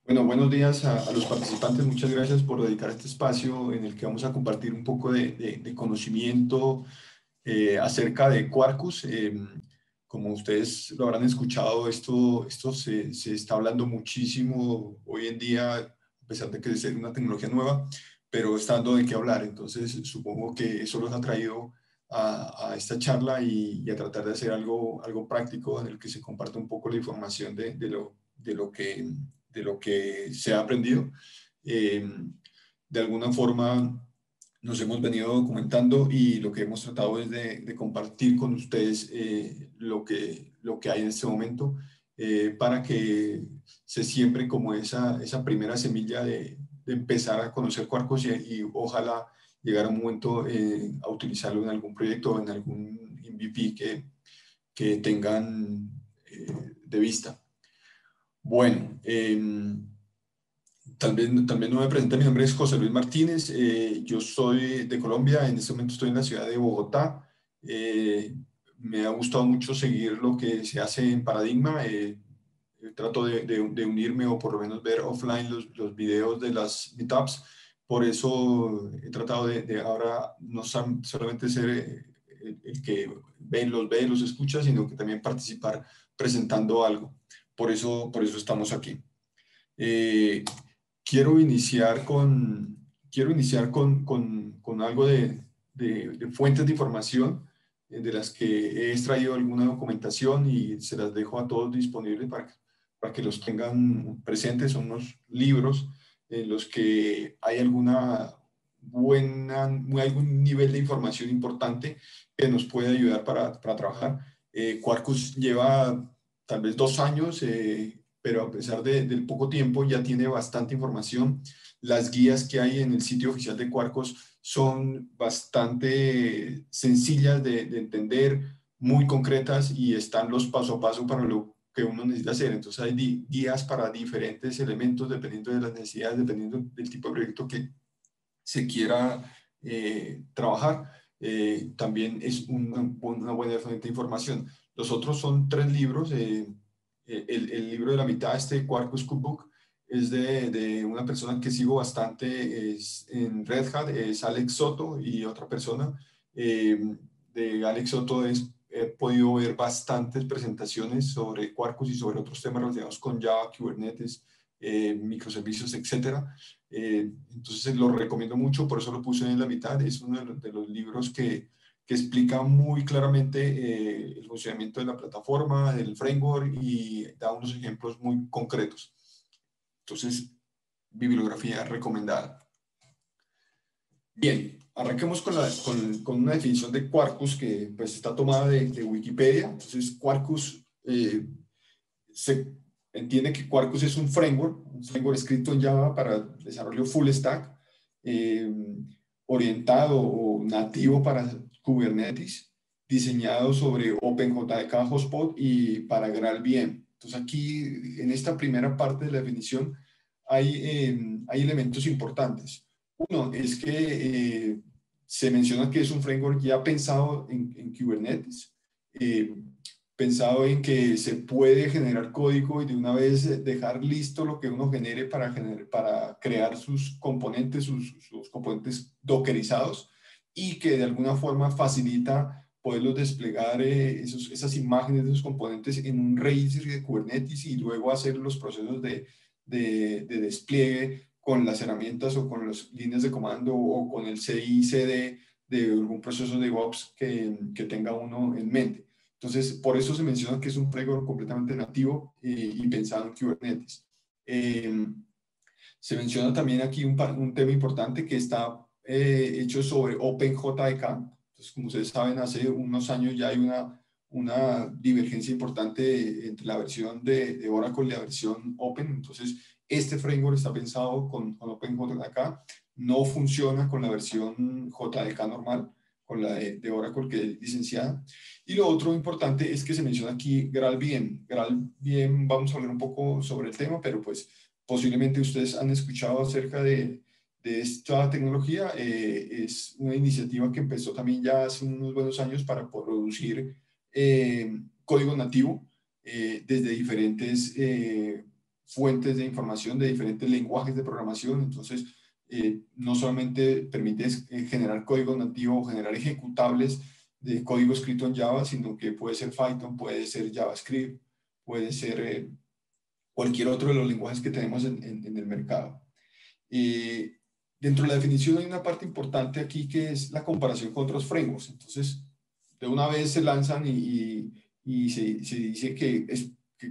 Bueno, buenos días a los participantes. Muchas gracias por dedicar este espacio en el que vamos a compartir un poco de conocimiento acerca de Quarkus. Como ustedes lo habrán escuchado, esto se está hablando muchísimo hoy en día, a pesar de que es una tecnología nueva, pero está dando de qué hablar. Entonces, supongo que eso los ha traído a esta charla y a tratar de hacer algo práctico en el que se comparte un poco la información de lo que se ha aprendido. Eh, de alguna forma nos hemos venido documentando y lo que hemos tratado es de compartir con ustedes lo que hay en este momento para que se siembre como esa primera semilla de empezar a conocer Quarkus y ojalá llegar a un momento a utilizarlo en algún proyecto o en algún MVP que tengan de vista. Bueno, también no me presenté, mi nombre es José Luis Martínez, yo soy de Colombia, en este momento estoy en la ciudad de Bogotá. Me ha gustado mucho seguir lo que se hace en Paradigma, trato de unirme o por lo menos ver offline los videos de las meetups, por eso he tratado de ahora no solamente ser el que los escucha, sino que también participar presentando algo, por eso estamos aquí. Eh, quiero iniciar con algo de fuentes de información de las que he extraído alguna documentación y se las dejo a todos disponibles para que los tengan presentes. Son unos libros en los que hay algún nivel de información importante que nos puede ayudar para trabajar. Quarkus lleva tal vez 2 años, pero a pesar del poco tiempo ya tiene bastante información. Las guías que hay en el sitio oficial de Quarkus son bastante sencillas de entender, muy concretas y están los paso a paso para lo que uno necesita hacer. Entonces hay guías para diferentes elementos dependiendo de las necesidades, dependiendo del tipo de proyecto que se quiera trabajar. También es una buena fuente de información. Los otros son 3 libros. El libro de la mitad, este Quarkus Cookbook, es de una persona que sigo bastante en Red Hat, es Alex Soto, y otra persona. De Alex Soto he podido ver bastantes presentaciones sobre Quarkus y sobre otros temas relacionados con Java, Kubernetes, microservicios, etcétera. Entonces lo recomiendo mucho, por eso lo puse en la mitad. Es uno de los libros que explica muy claramente el funcionamiento de la plataforma, del framework y da unos ejemplos muy concretos. Entonces, bibliografía recomendada. Bien, arranquemos con una definición de Quarkus que pues, está tomada de Wikipedia. Entonces, Quarkus se entiende que Quarkus es un framework escrito en Java para desarrollo full stack, eh, orientado o nativo para Kubernetes, diseñado sobre OpenJDK Hotspot y para GraalVM. Entonces aquí, en esta primera parte de la definición, hay elementos importantes. Uno es que se menciona que es un framework ya pensado en Kubernetes, pensado en que se puede generar código y de una vez dejar listo lo que uno genere para crear sus componentes, sus componentes dockerizados y que de alguna forma facilita poderlos desplegar esas imágenes de esos componentes en un registry de Kubernetes y luego hacer los procesos de despliegue con las herramientas o con las líneas de comando o con el CI/CD de algún proceso de DevOps que tenga uno en mente. Entonces, por eso se menciona que es un framework completamente nativo y pensado en Kubernetes. Se menciona también aquí un tema importante que está hecho sobre OpenJDK. Entonces, como ustedes saben, hace unos años ya hay una divergencia importante entre la versión de Oracle y la versión Open. Entonces, este framework está pensado con OpenJDK. No funciona con la versión JDK normal, con la de Oracle que es licenciada. Y lo otro importante es que se menciona aquí GraalVM. GraalVM, vamos a hablar un poco sobre el tema, pero pues posiblemente ustedes han escuchado acerca de esta tecnología. Es una iniciativa que empezó también ya hace unos buenos años para producir código nativo desde diferentes fuentes de información de diferentes lenguajes de programación. Entonces, no solamente permite generar código nativo o generar ejecutables de código escrito en Java, sino que puede ser Python, puede ser JavaScript, puede ser cualquier otro de los lenguajes que tenemos en el mercado. Dentro de la definición hay una parte importante aquí que es la comparación con otros frameworks. Entonces, de una vez se lanzan y se dice que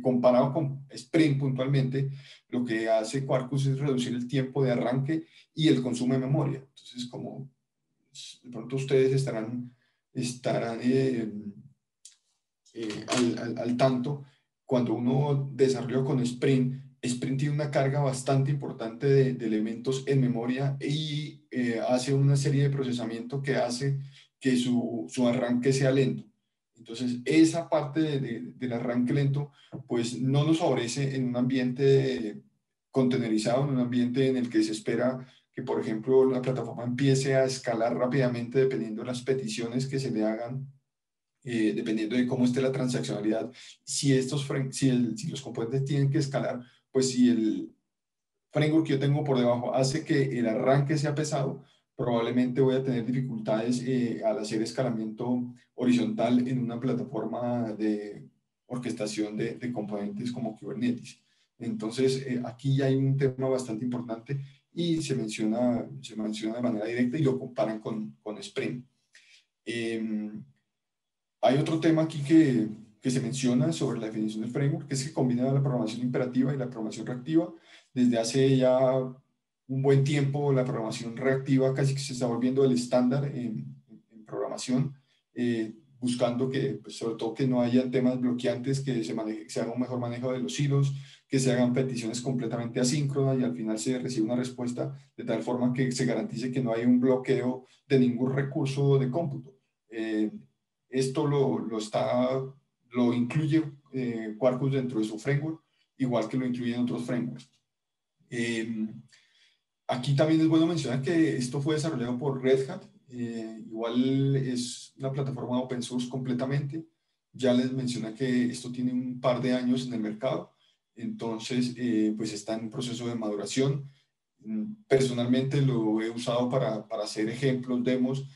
comparado con Spring puntualmente, lo que hace Quarkus es reducir el tiempo de arranque y el consumo de memoria. Entonces, como de pronto ustedes estarán al tanto, cuando uno desarrolla con Spring, Spring tiene una carga bastante importante de elementos en memoria y hace una serie de procesamiento que hace que su arranque sea lento. Entonces, esa parte del arranque lento, pues no nos favorece en un ambiente contenerizado, en un ambiente en el que se espera que, por ejemplo, la plataforma empiece a escalar rápidamente dependiendo de las peticiones que se le hagan, dependiendo de cómo esté la transaccionalidad. Si los componentes tienen que escalar, pues si el framework que yo tengo por debajo hace que el arranque sea pesado, probablemente voy a tener dificultades al hacer escalamiento horizontal en una plataforma de orquestación de componentes como Kubernetes. Entonces, aquí ya hay un tema bastante importante y se menciona de manera directa y lo comparan con Spring. Hay otro tema aquí que se menciona sobre la definición del framework, que es que combina la programación imperativa y la programación reactiva. Desde hace ya un buen tiempo, la programación reactiva casi que se está volviendo el estándar en programación, buscando que, pues, sobre todo, que no haya temas bloqueantes, que se haga un mejor manejo de los hilos, que se hagan peticiones completamente asíncronas y al final se recibe una respuesta de tal forma que se garantice que no hay un bloqueo de ningún recurso de cómputo. Esto lo incluye Quarkus dentro de su framework, igual que lo incluyen otros frameworks. Aquí también es bueno mencionar que esto fue desarrollado por Red Hat. Igual es una plataforma open source completamente. Ya les mencioné que esto tiene un par de años en el mercado. Entonces, pues está en un proceso de maduración. Personalmente lo he usado para hacer ejemplos, demos.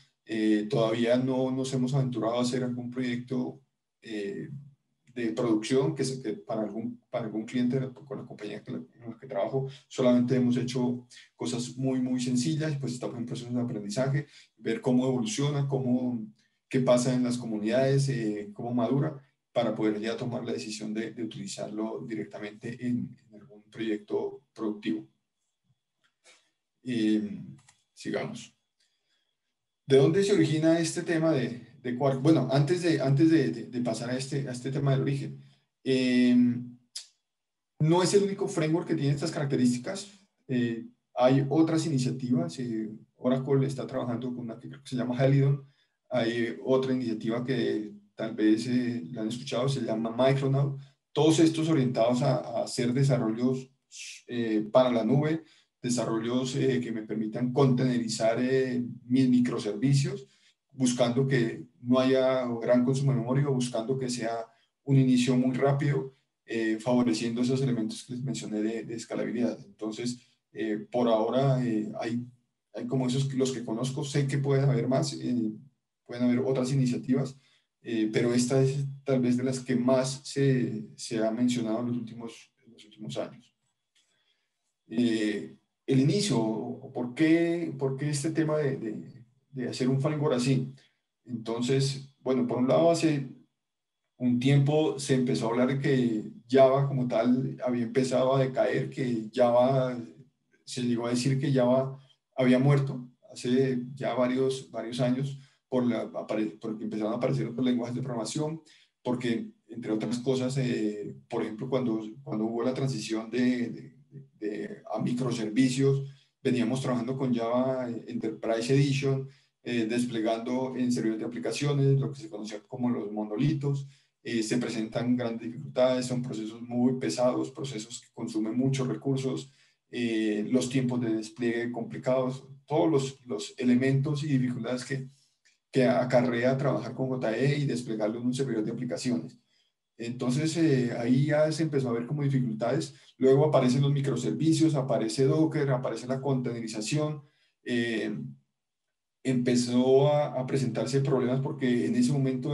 Todavía no nos hemos aventurado a hacer algún proyecto de producción que para algún cliente con la compañía con la que trabajo. Solamente hemos hecho cosas muy, muy sencillas, pues estamos en proceso de aprendizaje, ver cómo evoluciona, qué pasa en las comunidades, cómo madura, para poder ya tomar la decisión de utilizarlo directamente en algún proyecto productivo. Sigamos. ¿De dónde se origina este tema de Quark? Bueno, antes de pasar a este tema del origen, no es el único framework que tiene estas características. Hay otras iniciativas. Oracle está trabajando con una que creo que se llama Helidon. Hay otra iniciativa que tal vez la han escuchado, se llama Micronaut. Todos estos orientados a hacer desarrollos para la nube, desarrollos que me permitan contenerizar mis microservicios, buscando que no haya gran consumo de memoria, buscando que sea un inicio muy rápido, favoreciendo esos elementos que les mencioné de escalabilidad. Entonces, por ahora hay como esos los que conozco. Sé que pueden haber más, pueden haber otras iniciativas, pero esta es tal vez de las que más se ha mencionado en los últimos años. El inicio, ¿por qué este tema de hacer un framework así? Entonces, bueno, por un lado, hace un tiempo se empezó a hablar de que Java como tal había empezado a decaer, que Java, se llegó a decir que Java había muerto hace ya varios años porque empezaron a aparecer otros lenguajes de programación, porque, entre otras cosas, por ejemplo, cuando hubo la transición a microservicios, veníamos trabajando con Java Enterprise Edition, desplegando en servidores de aplicaciones, lo que se conocía como los monolitos. Se presentan grandes dificultades, son procesos muy pesados, procesos que consumen muchos recursos, los tiempos de despliegue complicados, todos los elementos y dificultades que acarrea trabajar con JE y desplegarlo en un servidor de aplicaciones. Entonces ahí ya se empezó a ver como dificultades. Luego aparecen los microservicios, aparece Docker, aparece la containerización. eh, Empezó a presentarse problemas porque en ese momento,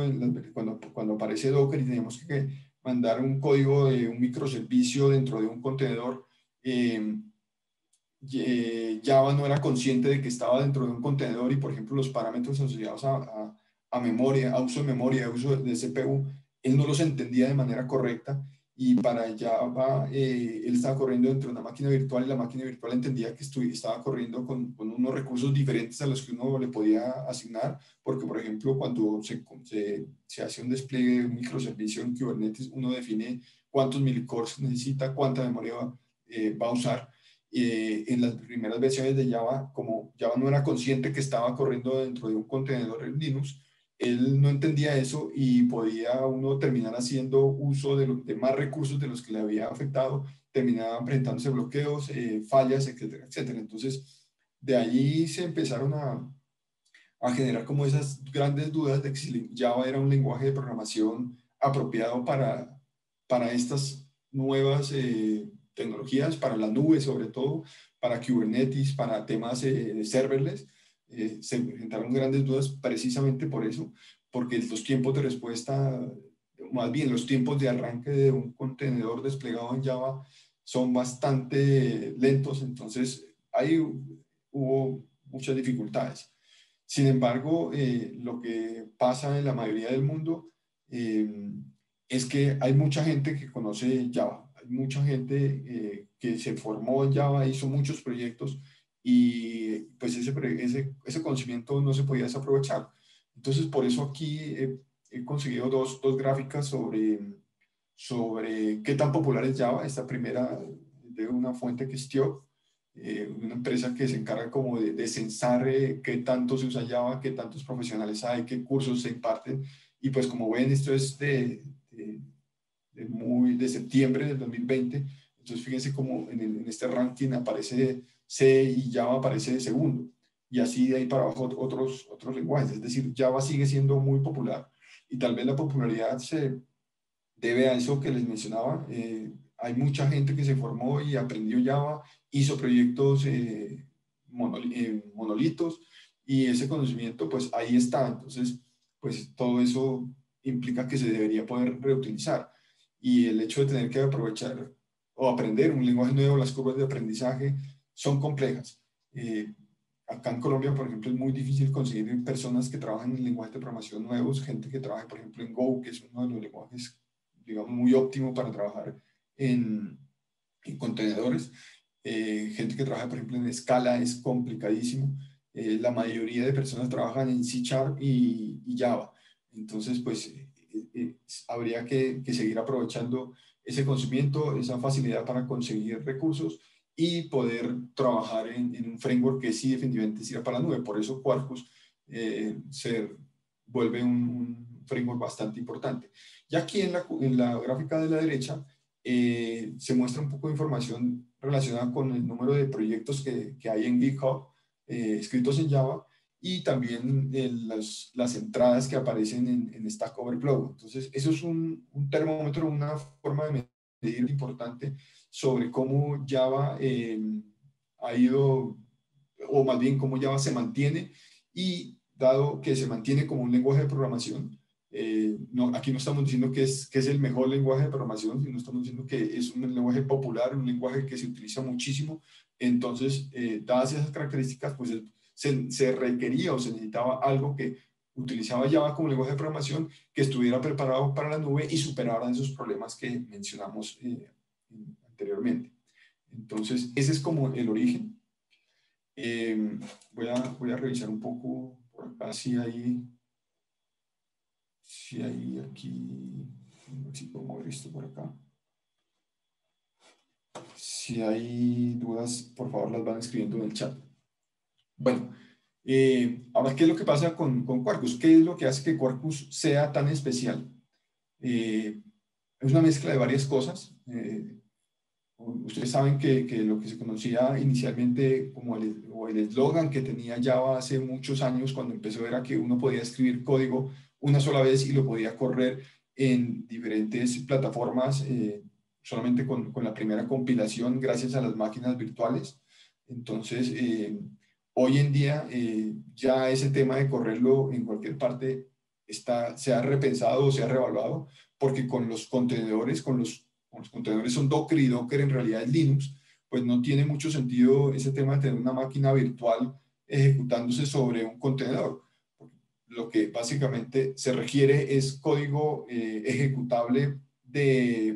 cuando aparece Docker y teníamos que mandar un código de un microservicio dentro de un contenedor, eh, Java no era consciente de que estaba dentro de un contenedor y, por ejemplo, los parámetros asociados a memoria, a uso de memoria, a uso de CPU, él no los entendía de manera correcta y para Java él estaba corriendo dentro de una máquina virtual y la máquina virtual entendía que estaba corriendo con unos recursos diferentes a los que uno le podía asignar, porque, por ejemplo, cuando se hace un despliegue de un microservicio en Kubernetes, uno define cuántos milicores necesita, cuánta memoria va a usar. En las primeras versiones de Java, como Java no era consciente que estaba corriendo dentro de un contenedor en Linux, él no entendía eso y podía uno terminar haciendo uso de más recursos de los que le había afectado, terminaba presentándose bloqueos, fallas, etcétera, etcétera. Entonces, de ahí se empezaron a generar como esas grandes dudas de que si Java era un lenguaje de programación apropiado para estas nuevas tecnologías, para la nube sobre todo, para Kubernetes, para temas serverless. Se presentaron grandes dudas precisamente por eso, porque los tiempos de respuesta, más bien los tiempos de arranque de un contenedor desplegado en Java son bastante lentos, entonces ahí hubo muchas dificultades. Sin embargo, lo que pasa en la mayoría del mundo eh, es que hay mucha gente que conoce Java, hay mucha gente que se formó en Java, hizo muchos proyectos y pues ese conocimiento no se podía desaprovechar. Entonces, por eso aquí he conseguido dos gráficas sobre qué tan popular es Java. Esta primera de una fuente que es TIOC, una empresa que se encarga como de censar qué tanto se usa Java, qué tantos profesionales hay, qué cursos se imparten. Y pues como ven, esto es de septiembre del 2020. Entonces fíjense cómo en este ranking aparece C y Java aparece de segundo. Y así de ahí para abajo otros lenguajes. Es decir, Java sigue siendo muy popular y tal vez la popularidad se debe a eso que les mencionaba. Hay mucha gente que se formó y aprendió Java, hizo proyectos monolitos y ese conocimiento pues ahí está. Entonces, pues todo eso implica que se debería poder reutilizar. Y el hecho de tener que aprovechar o aprender un lenguaje nuevo, las curvas de aprendizaje son complejas. Acá en Colombia, por ejemplo, es muy difícil conseguir personas que trabajan en lenguajes de programación nuevos, gente que trabaje, por ejemplo, en Go, que es uno de los lenguajes, digamos, muy óptimo para trabajar en contenedores. Gente que trabaja, por ejemplo, en Scala es complicadísimo. La mayoría de personas trabajan en C Sharp y Java. Entonces, pues, habría que seguir aprovechando ese conocimiento, esa facilidad para conseguir recursos y poder trabajar en un framework que sí definitivamente sirva para la nube. Por eso Quarkus se vuelve un framework bastante importante. Y aquí en la gráfica de la derecha se muestra un poco de información relacionada con el número de proyectos que hay en GitHub escritos en Java y también las entradas que aparecen en Stack Overflow. Entonces, eso es un termómetro, una forma de medir importante sobre cómo Java ha ido, o más bien cómo Java se mantiene y dado que se mantiene como un lenguaje de programación, no, aquí no estamos diciendo que es el mejor lenguaje de programación, sino estamos diciendo que es un lenguaje popular, un lenguaje que se utiliza muchísimo. Entonces, dadas esas características, pues se requería o se necesitaba algo que utilizaba Java como lenguaje de programación, que estuviera preparado para la nube y superara esos problemas que mencionamos anteriormente. Entonces, ese es como el origen. Voy a revisar un poco por acá si hay aquí, a ver si puedo mover esto por acá. Si hay dudas, por favor las van escribiendo en el chat. Bueno, ahora, ¿qué es lo que pasa con Quarkus? ¿Qué es lo que hace que Quarkus sea tan especial? Es una mezcla de varias cosas. Ustedes saben que lo que se conocía inicialmente como el eslogan que tenía Java hace muchos años cuando empezó era que uno podía escribir código una sola vez y lo podía correr en diferentes plataformas, solamente con la primera compilación gracias a las máquinas virtuales. Entonces, hoy en día ya ese tema de correrlo en cualquier parte se ha repensado o se ha reevaluado, porque con los contenedores, con los contenedores son Docker, y Docker en realidad es Linux, pues no tiene mucho sentido ese tema de tener una máquina virtual ejecutándose sobre un contenedor. Lo que básicamente se requiere es código ejecutable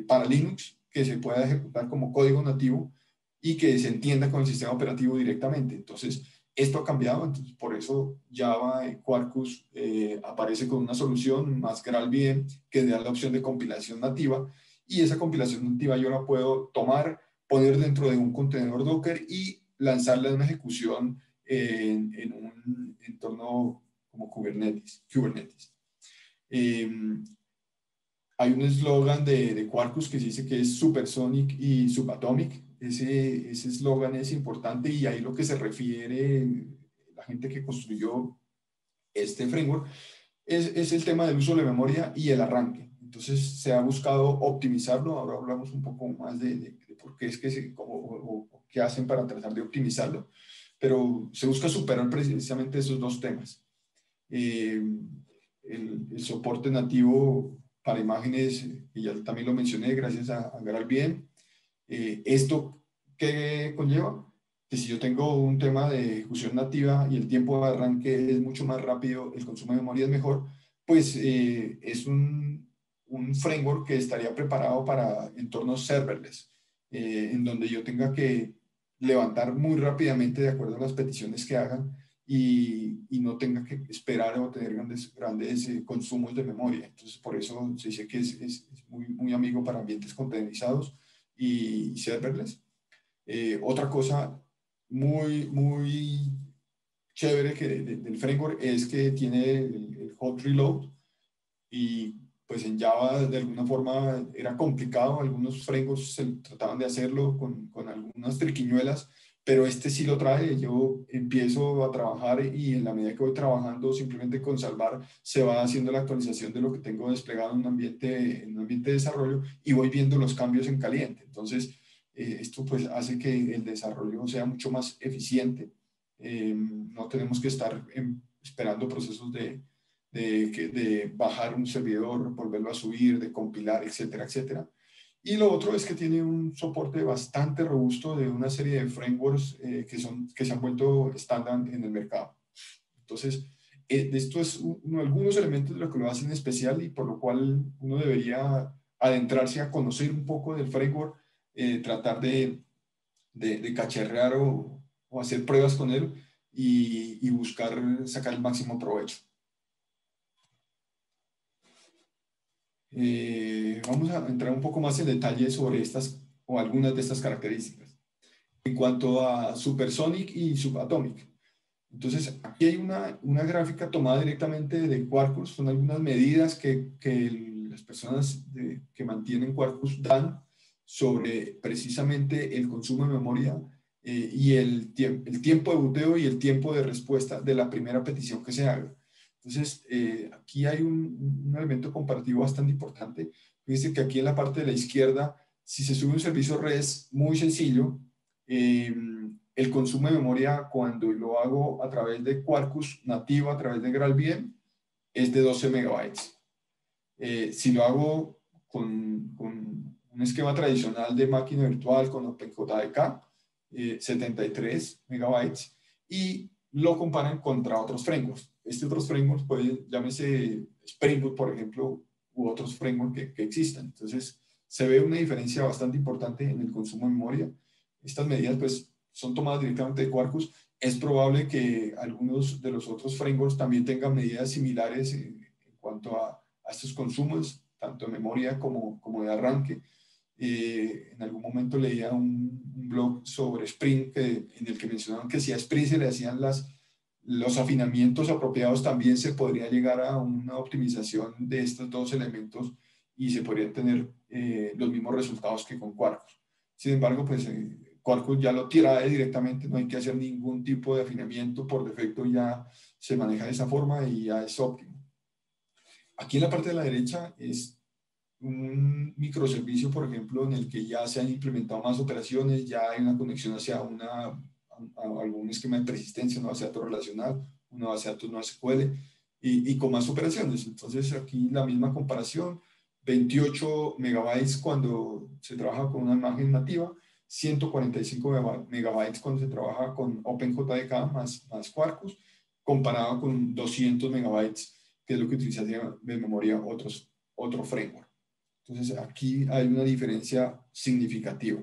para Linux, que se pueda ejecutar como código nativo y que se entienda con el sistema operativo directamente. Entonces, esto ha cambiado, entonces por eso Java Quarkus aparece con una solución más GraalVM que da la opción de compilación nativa, y esa compilación nativa yo la puedo tomar, poner dentro de un contenedor Docker y lanzarla en una ejecución en un entorno como Kubernetes. Hay un eslogan de Quarkus que se dice que es Supersonic y Subatomic. Ese eslogan es importante, y ahí lo que se refiere la gente que construyó este framework es el tema del uso de la memoria y el arranque. Entonces se ha buscado optimizarlo. Ahora hablamos un poco más de por qué es que o qué hacen para tratar de optimizarlo, pero se busca superar precisamente esos dos temas. El soporte nativo para imágenes, que ya también lo mencioné, gracias a GraalVM. ¿Esto qué conlleva? Que si yo tengo un tema de ejecución nativa y el tiempo de arranque es mucho más rápido, el consumo de memoria es mejor, pues es un framework que estaría preparado para entornos serverless, en donde yo tenga que levantar muy rápidamente de acuerdo a las peticiones que hagan, y no tenga que esperar o tener grandes consumos de memoria. Entonces, por eso se dice que es muy amigo para ambientes containerizados y serverless. Otra cosa muy chévere del framework es que tiene el hot reload, y pues en Java de alguna forma era complicado. Algunos frameworks trataban de hacerlo con algunas triquiñuelas, pero este sí lo trae. Yo empiezo a trabajar y en la medida que voy trabajando, simplemente con salvar se va haciendo la actualización de lo que tengo desplegado en un ambiente de desarrollo, y voy viendo los cambios en caliente. Entonces, esto pues hace que el desarrollo sea mucho más eficiente. No tenemos que estar esperando procesos de bajar un servidor, volverlo a subir, de compilar, etcétera, etcétera. Y lo otro es que tiene un soporte bastante robusto de una serie de frameworks que se han vuelto estándar en el mercado. Entonces, esto es algunos elementos de lo que lo hacen especial, y por lo cual uno debería adentrarse a conocer un poco del framework, tratar de cacharrear o hacer pruebas con él, y buscar sacar el máximo provecho. Vamos a entrar un poco más en detalle sobre estas o algunas de estas características. En cuanto a Supersonic y Subatomic, entonces aquí hay una gráfica tomada directamente de Quarkus. Son algunas medidas que las personas que mantienen Quarkus dan sobre precisamente el consumo de memoria, y el tiempo de boteo y el tiempo de respuesta de la primera petición que se haga. Entonces, aquí hay un elemento comparativo bastante importante. Fíjense que aquí en la parte de la izquierda, si se sube un servicio REST muy sencillo, el consumo de memoria cuando lo hago a través de Quarkus nativo, a través de GraalVM, es de 12 megabytes. Si lo hago con un esquema tradicional de máquina virtual con OpenJDK, 73 megabytes, y lo comparan contra otros frameworks. Otros frameworks pueden, llámese Spring Boot, por ejemplo, u otros frameworks que existan. Entonces, se ve una diferencia bastante importante en el consumo de memoria. Estas medidas, pues, son tomadas directamente de Quarkus. Es probable que algunos de los otros frameworks también tengan medidas similares en cuanto a estos consumos, tanto de memoria como de arranque. En algún momento leía un blog sobre Spring en el que mencionaban que si a Spring se le hacían los afinamientos apropiados, también se podría llegar a una optimización de estos dos elementos, y se podrían tener los mismos resultados que con Quarkus. Sin embargo, pues Quarkus ya lo trae directamente, no hay que hacer ningún tipo de afinamiento, por defecto ya se maneja de esa forma y ya es óptimo. Aquí en la parte de la derecha es un microservicio, por ejemplo, en el que ya se han implementado más operaciones, ya hay una conexión hacia a algún esquema de persistencia, una base de datos relacional, una base de datos no SQL, y con más operaciones. Entonces, aquí la misma comparación, 28 megabytes cuando se trabaja con una imagen nativa, 145 megabytes cuando se trabaja con OpenJDK más Quarkus, comparado con 200 megabytes, que es lo que utilizaría de memoria otro framework. Entonces, aquí hay una diferencia significativa.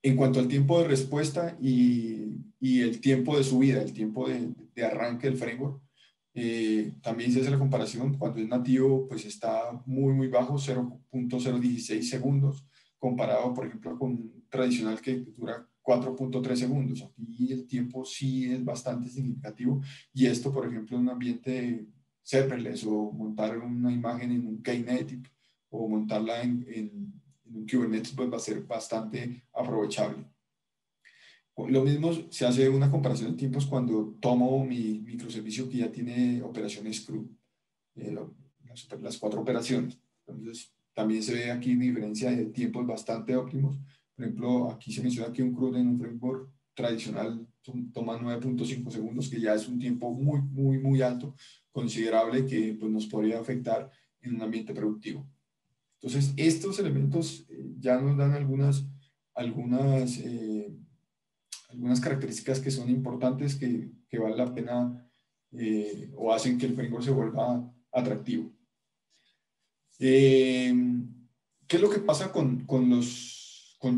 En cuanto al tiempo de respuesta y el tiempo de subida, el tiempo de arranque del framework, también se hace la comparación. Cuando es nativo, pues está muy bajo, 0.016 segundos, comparado, por ejemplo, con un tradicional que dura 4.3 segundos. Aquí el tiempo sí es bastante significativo, y esto, por ejemplo, en un ambiente serverless, o montar una imagen en un Knative, o montarla en un Kubernetes, pues va a ser bastante aprovechable. Lo mismo se hace una comparación de tiempos cuando tomo mi microservicio que ya tiene operaciones CRUD, las 4 operaciones. Entonces, también se ve aquí una diferencia de tiempos bastante óptimos. Por ejemplo, aquí se menciona que un CRUD en un framework tradicional toma 9.5 segundos, que ya es un tiempo muy alto, considerable, que pues, nos podría afectar en un ambiente productivo. Entonces, estos elementos ya nos dan algunas características que son importantes, que vale la pena, o hacen que el framework se vuelva atractivo. ¿Qué es lo que pasa con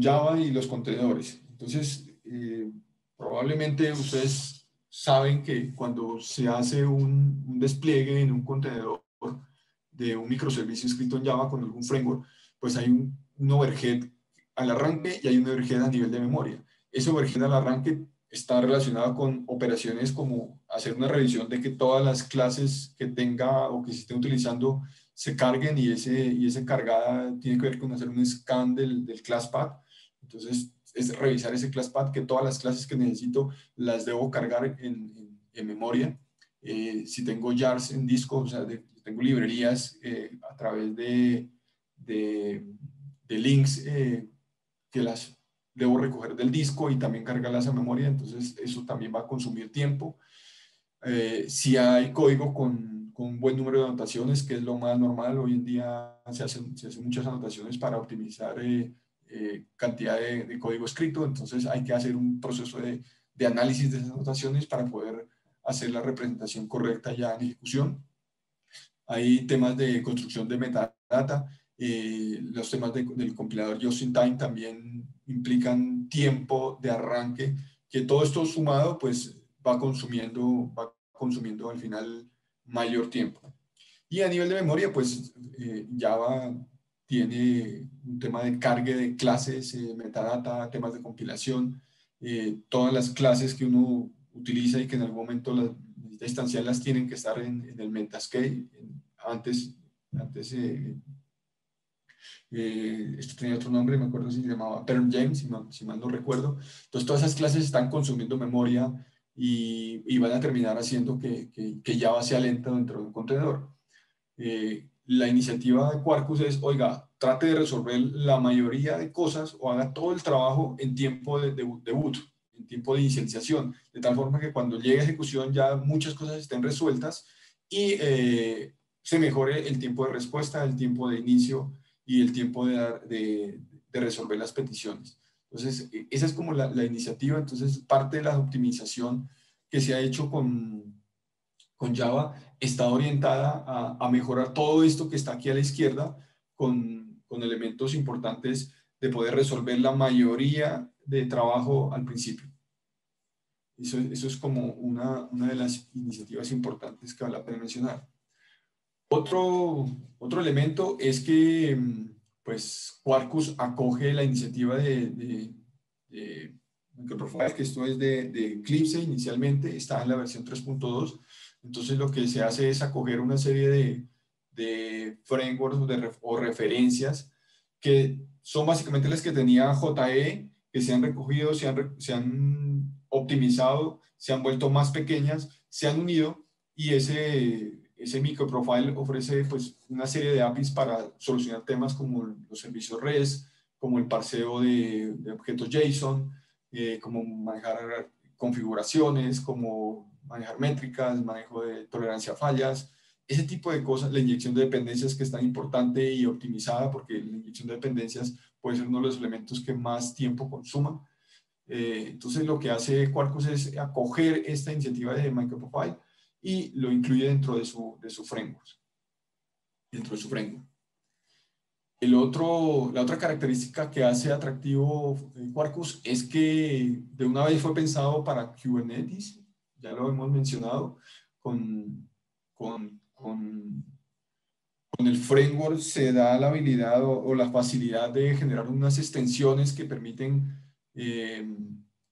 Java y los contenedores? Entonces, probablemente ustedes saben que cuando se hace un despliegue en un contenedor de un microservicio escrito en Java con algún framework, pues hay un overhead al arranque y hay un overhead a nivel de memoria. Ese overhead al arranque está relacionado con operaciones como hacer una revisión de que todas las clases que tenga o que se estén utilizando se carguen, y ese cargada tiene que ver con hacer un scan del class path. Entonces, es revisar ese class path, que todas las clases que necesito las debo cargar en memoria. Si tengo jars en disco, o sea, tengo librerías a través de links que las debo recoger del disco y también cargarlas a memoria, entonces eso también va a consumir tiempo. Si hay código con un buen número de anotaciones, que es lo más normal, hoy en día se hacen muchas anotaciones para optimizar cantidad de código escrito, entonces hay que hacer un proceso de análisis de esas anotaciones para poder hacer la representación correcta ya en ejecución. Hay temas de construcción de metadata. Los temas del compilador Just in Time también implican tiempo de arranque, que todo esto sumado pues va consumiendo al final mayor tiempo. Y a nivel de memoria, pues Java tiene un tema de carga de clases, metadata, temas de compilación, todas las clases que uno utiliza y que en algún momento las necesita instanciar, las tienen que estar en el Metascale. Antes esto tenía otro nombre, me acuerdo si se llamaba Perl James, si mal no recuerdo. Entonces todas esas clases están consumiendo memoria y van a terminar haciendo que Java sea lenta dentro de un contenedor. La iniciativa de Quarkus es, oiga, trate de resolver la mayoría de cosas o haga todo el trabajo en tiempo de boot, en tiempo de inicialización, de tal forma que cuando llegue a ejecución ya muchas cosas estén resueltas y se mejore el tiempo de respuesta, el tiempo de inicio y el tiempo de resolver las peticiones. Entonces, esa es como la iniciativa. Entonces, parte de la optimización que se ha hecho con Java está orientada a mejorar todo esto que está aquí a la izquierda, con elementos importantes de poder resolver la mayoría de trabajo al principio. Eso es como una de las iniciativas importantes que vale la pena mencionar. Otro elemento es que pues, Quarkus acoge la iniciativa de Microprofile, que esto es de Eclipse inicialmente, está en la versión 3.2. Entonces lo que se hace es acoger una serie de frameworks o referencias que son básicamente las que tenía JE, que se han recogido, se han optimizado, se han vuelto más pequeñas, se han unido, y ese microprofile ofrece pues, una serie de APIs para solucionar temas como los servicios REST, como el parseo de objetos JSON, como manejar configuraciones, como manejar métricas, manejo de tolerancia a fallas, ese tipo de cosas, la inyección de dependencias que es tan importante y optimizada, porque la inyección de dependencias puede ser uno de los elementos que más tiempo consuma. Entonces lo que hace Quarkus es acoger esta iniciativa de Microprofile y lo incluye dentro de su framework. Dentro de su framework. La otra característica que hace atractivo Quarkus es que de una vez fue pensado para Kubernetes, ya lo hemos mencionado, con el framework se da la habilidad o la facilidad de generar unas extensiones que permiten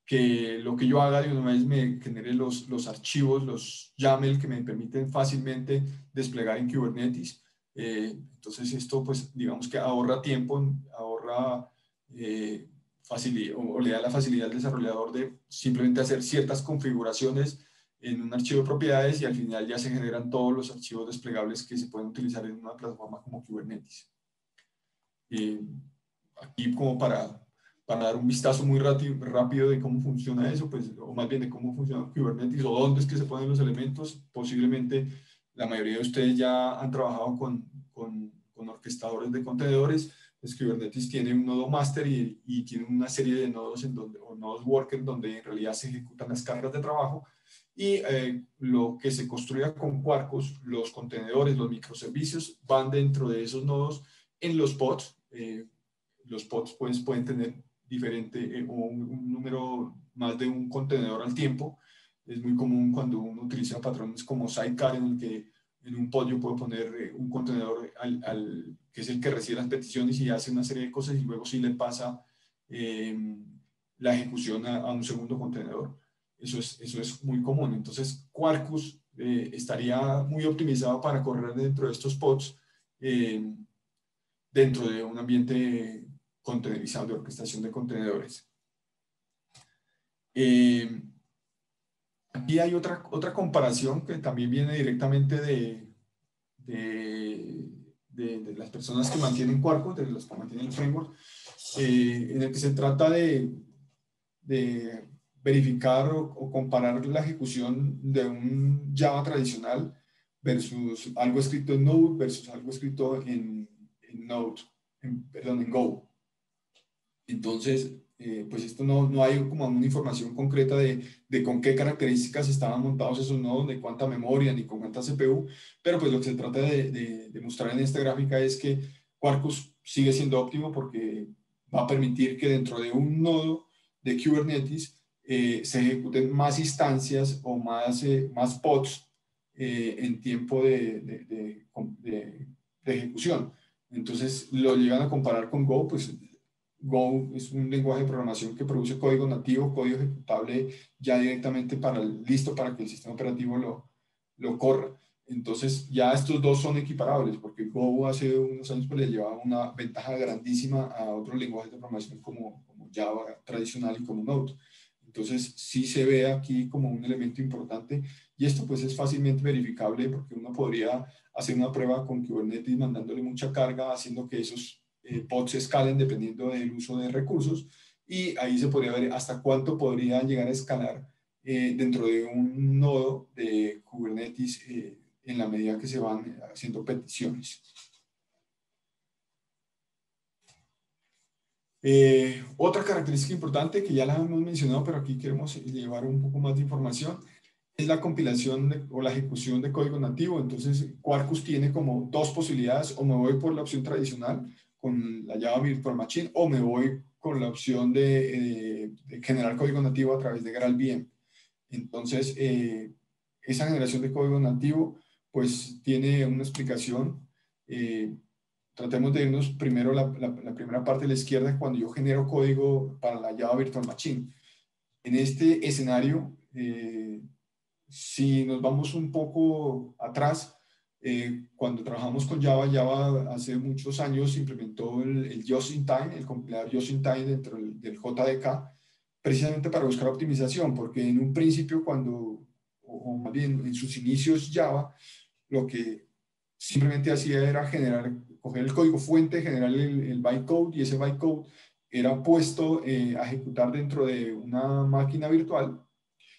que lo que yo haga de una vez me genere los archivos, los YAML que me permiten fácilmente desplegar en Kubernetes. Entonces esto pues digamos que ahorra tiempo, ahorra o le da la facilidad al desarrollador de simplemente hacer ciertas configuraciones en un archivo de propiedades y al final ya se generan todos los archivos desplegables que se pueden utilizar en una plataforma como Kubernetes. Aquí como para dar un vistazo muy rápido de cómo funciona eso, pues, o más bien de cómo funciona Kubernetes o dónde es que se ponen los elementos. Posiblemente la mayoría de ustedes ya han trabajado con orquestadores de contenedores. Pues Kubernetes tiene un nodo master y tiene una serie de nodos o nodos worker donde en realidad se ejecutan las cargas de trabajo y lo que se construya con Quarkus, los contenedores, los microservicios van dentro de esos nodos en los pods. Los pods pues, pueden tener diferente o un número más de un contenedor al tiempo. Es muy común cuando uno utiliza patrones como Sidecar, en el que en un pod yo puedo poner un contenedor que es el que recibe las peticiones y hace una serie de cosas y luego sí le pasa la ejecución a un segundo contenedor. Eso es muy común. Entonces, Quarkus estaría muy optimizado para correr dentro de estos pods dentro de un ambiente contenerizado de orquestación de contenedores. Aquí hay otra comparación que también viene directamente de las personas que mantienen Quarkus, de los que mantienen el framework, en el que se trata de verificar o comparar la ejecución de un Java tradicional versus algo escrito en Node versus algo escrito en Node, en Go. Entonces, pues esto no hay como una información concreta de con qué características estaban montados esos nodos, de cuánta memoria ni con cuánta CPU, pero pues lo que se trata de mostrar en esta gráfica es que Quarkus sigue siendo óptimo porque va a permitir que dentro de un nodo de Kubernetes se ejecuten más instancias o más pods en tiempo de ejecución. Entonces lo llegan a comparar con Go, pues Go es un lenguaje de programación que produce código nativo, código ejecutable ya directamente listo para que el sistema operativo lo corra. Entonces ya estos dos son equiparables porque Go hace unos años pues, le llevaba una ventaja grandísima a otros lenguajes de programación como Java tradicional y como Node. Entonces sí se ve aquí como un elemento importante y esto pues es fácilmente verificable porque uno podría hacer una prueba con Kubernetes mandándole mucha carga, haciendo que esos pods escalen dependiendo del uso de recursos y ahí se podría ver hasta cuánto podría llegar a escalar dentro de un nodo de Kubernetes en la medida que se van haciendo peticiones. Otra característica importante que ya la hemos mencionado, pero aquí queremos llevar un poco más de información, es la compilación o la ejecución de código nativo. Entonces, Quarkus tiene como dos posibilidades, o me voy por la opción tradicional con la Java Virtual Machine, o me voy con la opción de generar código nativo a través de GraalVM. Entonces, esa generación de código nativo, pues tiene una explicación. Tratemos de irnos primero la primera parte de la izquierda, cuando yo genero código para la Java Virtual Machine. En este escenario, si nos vamos un poco atrás, cuando trabajamos con Java, Java hace muchos años implementó el Just-in-Time, el compilador Just-in-Time dentro del JDK, precisamente para buscar optimización, porque en un principio o más bien en sus inicios Java, lo que simplemente hacía era coger el código fuente, generar el bytecode, y ese bytecode era puesto a ejecutar dentro de una máquina virtual,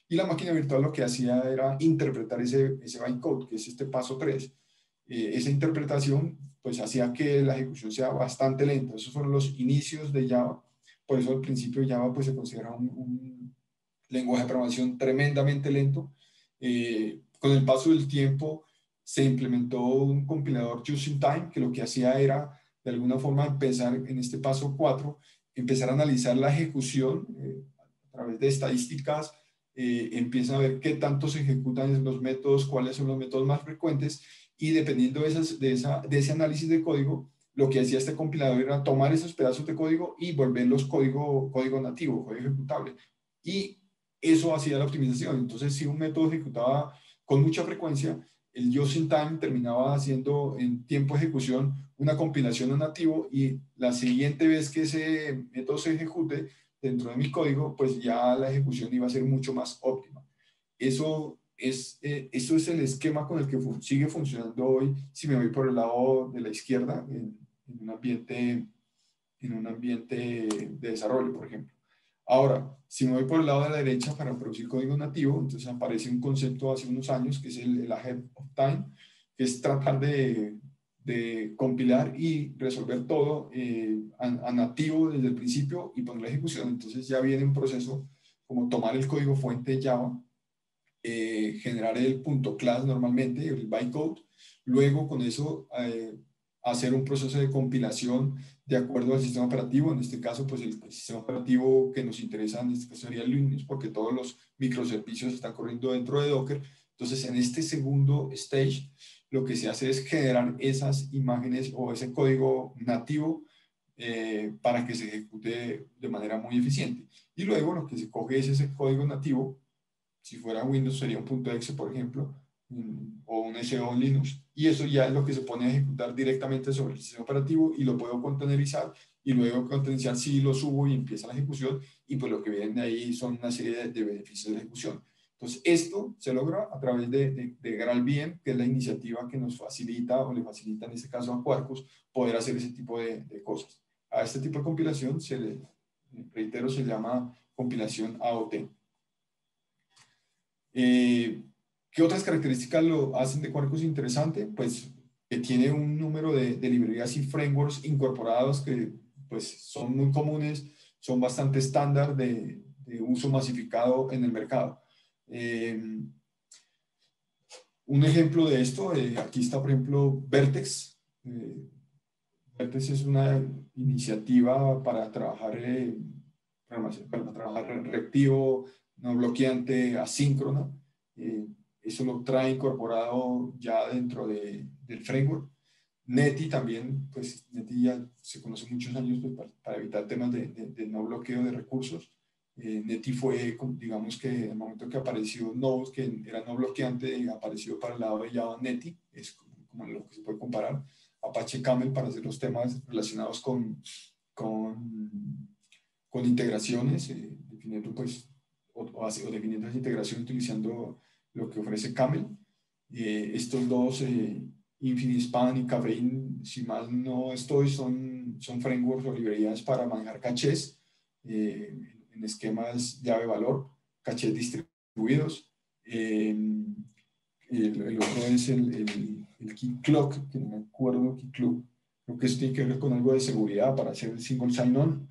y la máquina virtual lo que hacía era interpretar ese bytecode, que es este paso 3. Esa interpretación pues hacía que la ejecución sea bastante lenta. Esos fueron los inicios de Java. Por eso al principio Java pues se considera un lenguaje de programación tremendamente lento. Con el paso del tiempo se implementó un compilador just in time, que lo que hacía era de alguna forma empezar en este paso 4, empezar a analizar la ejecución a través de estadísticas. Empieza a ver qué tanto se ejecutan los métodos, cuáles son los métodos más frecuentes, y dependiendo de ese análisis de código, lo que hacía este compilador era tomar esos pedazos de código y volverlos código nativo, código ejecutable. Y eso hacía la optimización. Entonces, si un método ejecutaba con mucha frecuencia, el just in time terminaba haciendo en tiempo de ejecución una compilación a nativo, y la siguiente vez que ese método se ejecute dentro de mi código, pues ya la ejecución iba a ser mucho más óptima. Eso es el esquema con el que sigue funcionando hoy, si me voy por el lado de la izquierda, en un ambiente de desarrollo, por ejemplo. Ahora, si me voy por el lado de la derecha para producir código nativo, entonces aparece un concepto hace unos años que es el ahead of time, que es tratar de compilar y resolver todo a nativo desde el principio y poner la ejecución. Entonces ya viene un proceso como tomar el código fuente Java, generar el punto class normalmente, el bytecode, luego con eso hacer un proceso de compilación de acuerdo al sistema operativo. En este caso, pues el sistema operativo que nos interesa en este caso sería Linux, porque todos los microservicios están corriendo dentro de Docker. Entonces, en este segundo stage, lo que se hace es generar esas imágenes o ese código nativo para que se ejecute de manera muy eficiente. Y luego lo que se coge es ese código nativo. Si fuera Windows sería un .exe, por ejemplo, o un SEO en Linux, y eso ya es lo que se pone a ejecutar directamente sobre el sistema operativo, y lo puedo contenerizar, y luego contenerizar sí lo subo y empieza la ejecución, y pues lo que viene de ahí son una serie de beneficios de ejecución. Entonces esto se logra a través de GraalVM, que es la iniciativa que nos facilita, o le facilita en este caso a Quarkus, poder hacer ese tipo de cosas. A este tipo de compilación reitero, se llama compilación AOT. ¿Qué otras características lo hacen de Quarkus interesante? Pues que tiene un número de librerías y frameworks incorporados que pues son muy comunes, son bastante estándar de uso masificado en el mercado. Un ejemplo de esto, aquí está por ejemplo Vertex. Vertex es una iniciativa para trabajar reactivo, no bloqueante, asíncrona. Eh, Eso lo trae incorporado ya dentro del framework. Netty también, pues Netty ya se conoce muchos años pues, para evitar temas de no bloqueo de recursos. Netty fue, digamos que en el momento que apareció Node, que era no bloqueante, apareció para el lado de Java Netty, es como lo que se puede comparar. Apache Camel para hacer los temas relacionados con integraciones, definiendo pues, o definiendo esa integración utilizando lo que ofrece Camel. Estos dos, InfiniSpan y Caffeine, si mal no estoy, son frameworks o librerías para manejar cachés en esquemas llave-valor, cachés distribuidos. El otro es el Key Clock, que no me acuerdo, Key Clock. Creo que eso tiene que ver con algo de seguridad para hacer el single sign-on.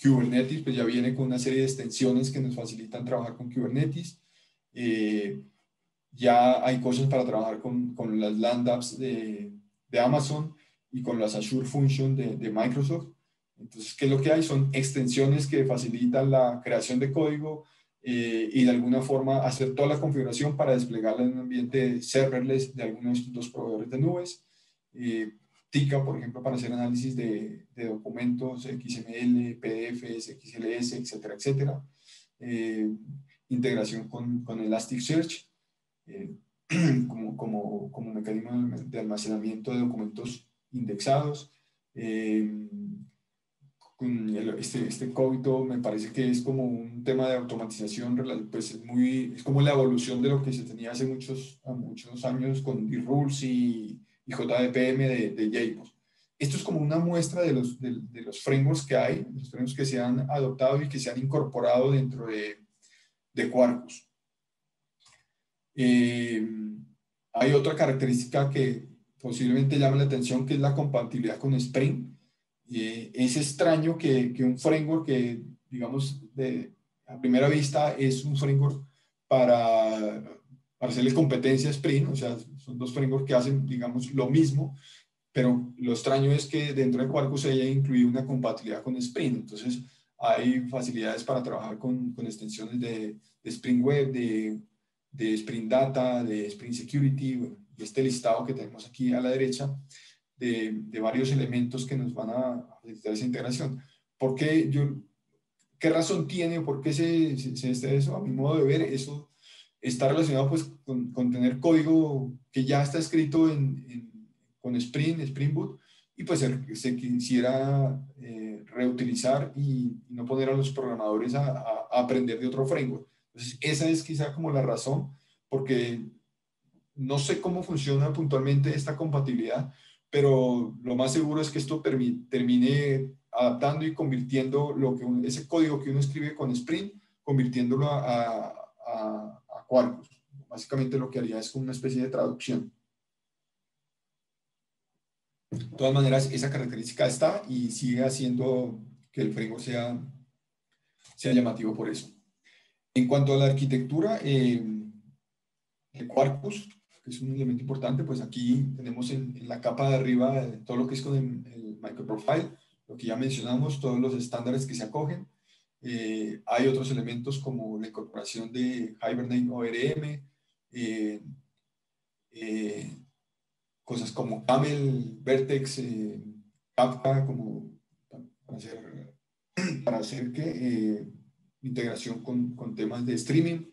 Kubernetes, pues ya viene con una serie de extensiones que nos facilitan trabajar con Kubernetes. Ya hay cosas para trabajar con las Lambdas de Amazon y con las Azure Functions de Microsoft. Entonces, ¿qué es lo que hay? Son extensiones que facilitan la creación de código y de alguna forma hacer toda la configuración para desplegarla en un ambiente serverless de algunos de estos dos proveedores de nubes. Tika, por ejemplo, para hacer análisis de documentos XML, PDFs, XLS, etcétera, etcétera. Integración con Elasticsearch como mecanismo de almacenamiento de documentos indexados. este código me parece que es como un tema de automatización, pues es como la evolución de lo que se tenía hace muchos años con D-Rules y JVPM de JBoss. Esto es como una muestra de los frameworks que hay, los frameworks que se han adoptado y que se han incorporado dentro de Quarkus. Hay otra característica que posiblemente llame la atención, que es la compatibilidad con Spring. Es extraño que un framework que, digamos, a primera vista es un framework para hacerle competencia a Spring, o sea, son dos frameworks que hacen, digamos, lo mismo, pero lo extraño es que dentro de Quarkus se haya incluido una compatibilidad con Spring. Entonces, hay facilidades para trabajar con extensiones de Spring Web, de Spring Data, de Spring Security, bueno, y este listado que tenemos aquí a la derecha de varios elementos que nos van a facilitar esa integración. ¿Qué razón tiene o por qué se está eso? A mi modo de ver, eso está relacionado pues con tener código que ya está escrito con Spring Boot, y pues se quisiera reutilizar y no poner a los programadores a aprender de otro framework. Entonces, esa es quizá como la razón, porque no sé cómo funciona puntualmente esta compatibilidad, pero lo más seguro es que esto termine adaptando y convirtiendo ese código que uno escribe con Spring, convirtiéndolo a Quarkus. Básicamente lo que haría es como una especie de traducción. De todas maneras, esa característica está y sigue haciendo que el framework sea llamativo por eso. En cuanto a la arquitectura, de Quarkus, que es un elemento importante, pues aquí tenemos en la capa de arriba todo lo que es con el microprofile, lo que ya mencionamos, todos los estándares que se acogen. Hay otros elementos como la incorporación de Hibernate ORM, cosas como Camel, Vertex, Kafka, como para hacer integración con temas de streaming.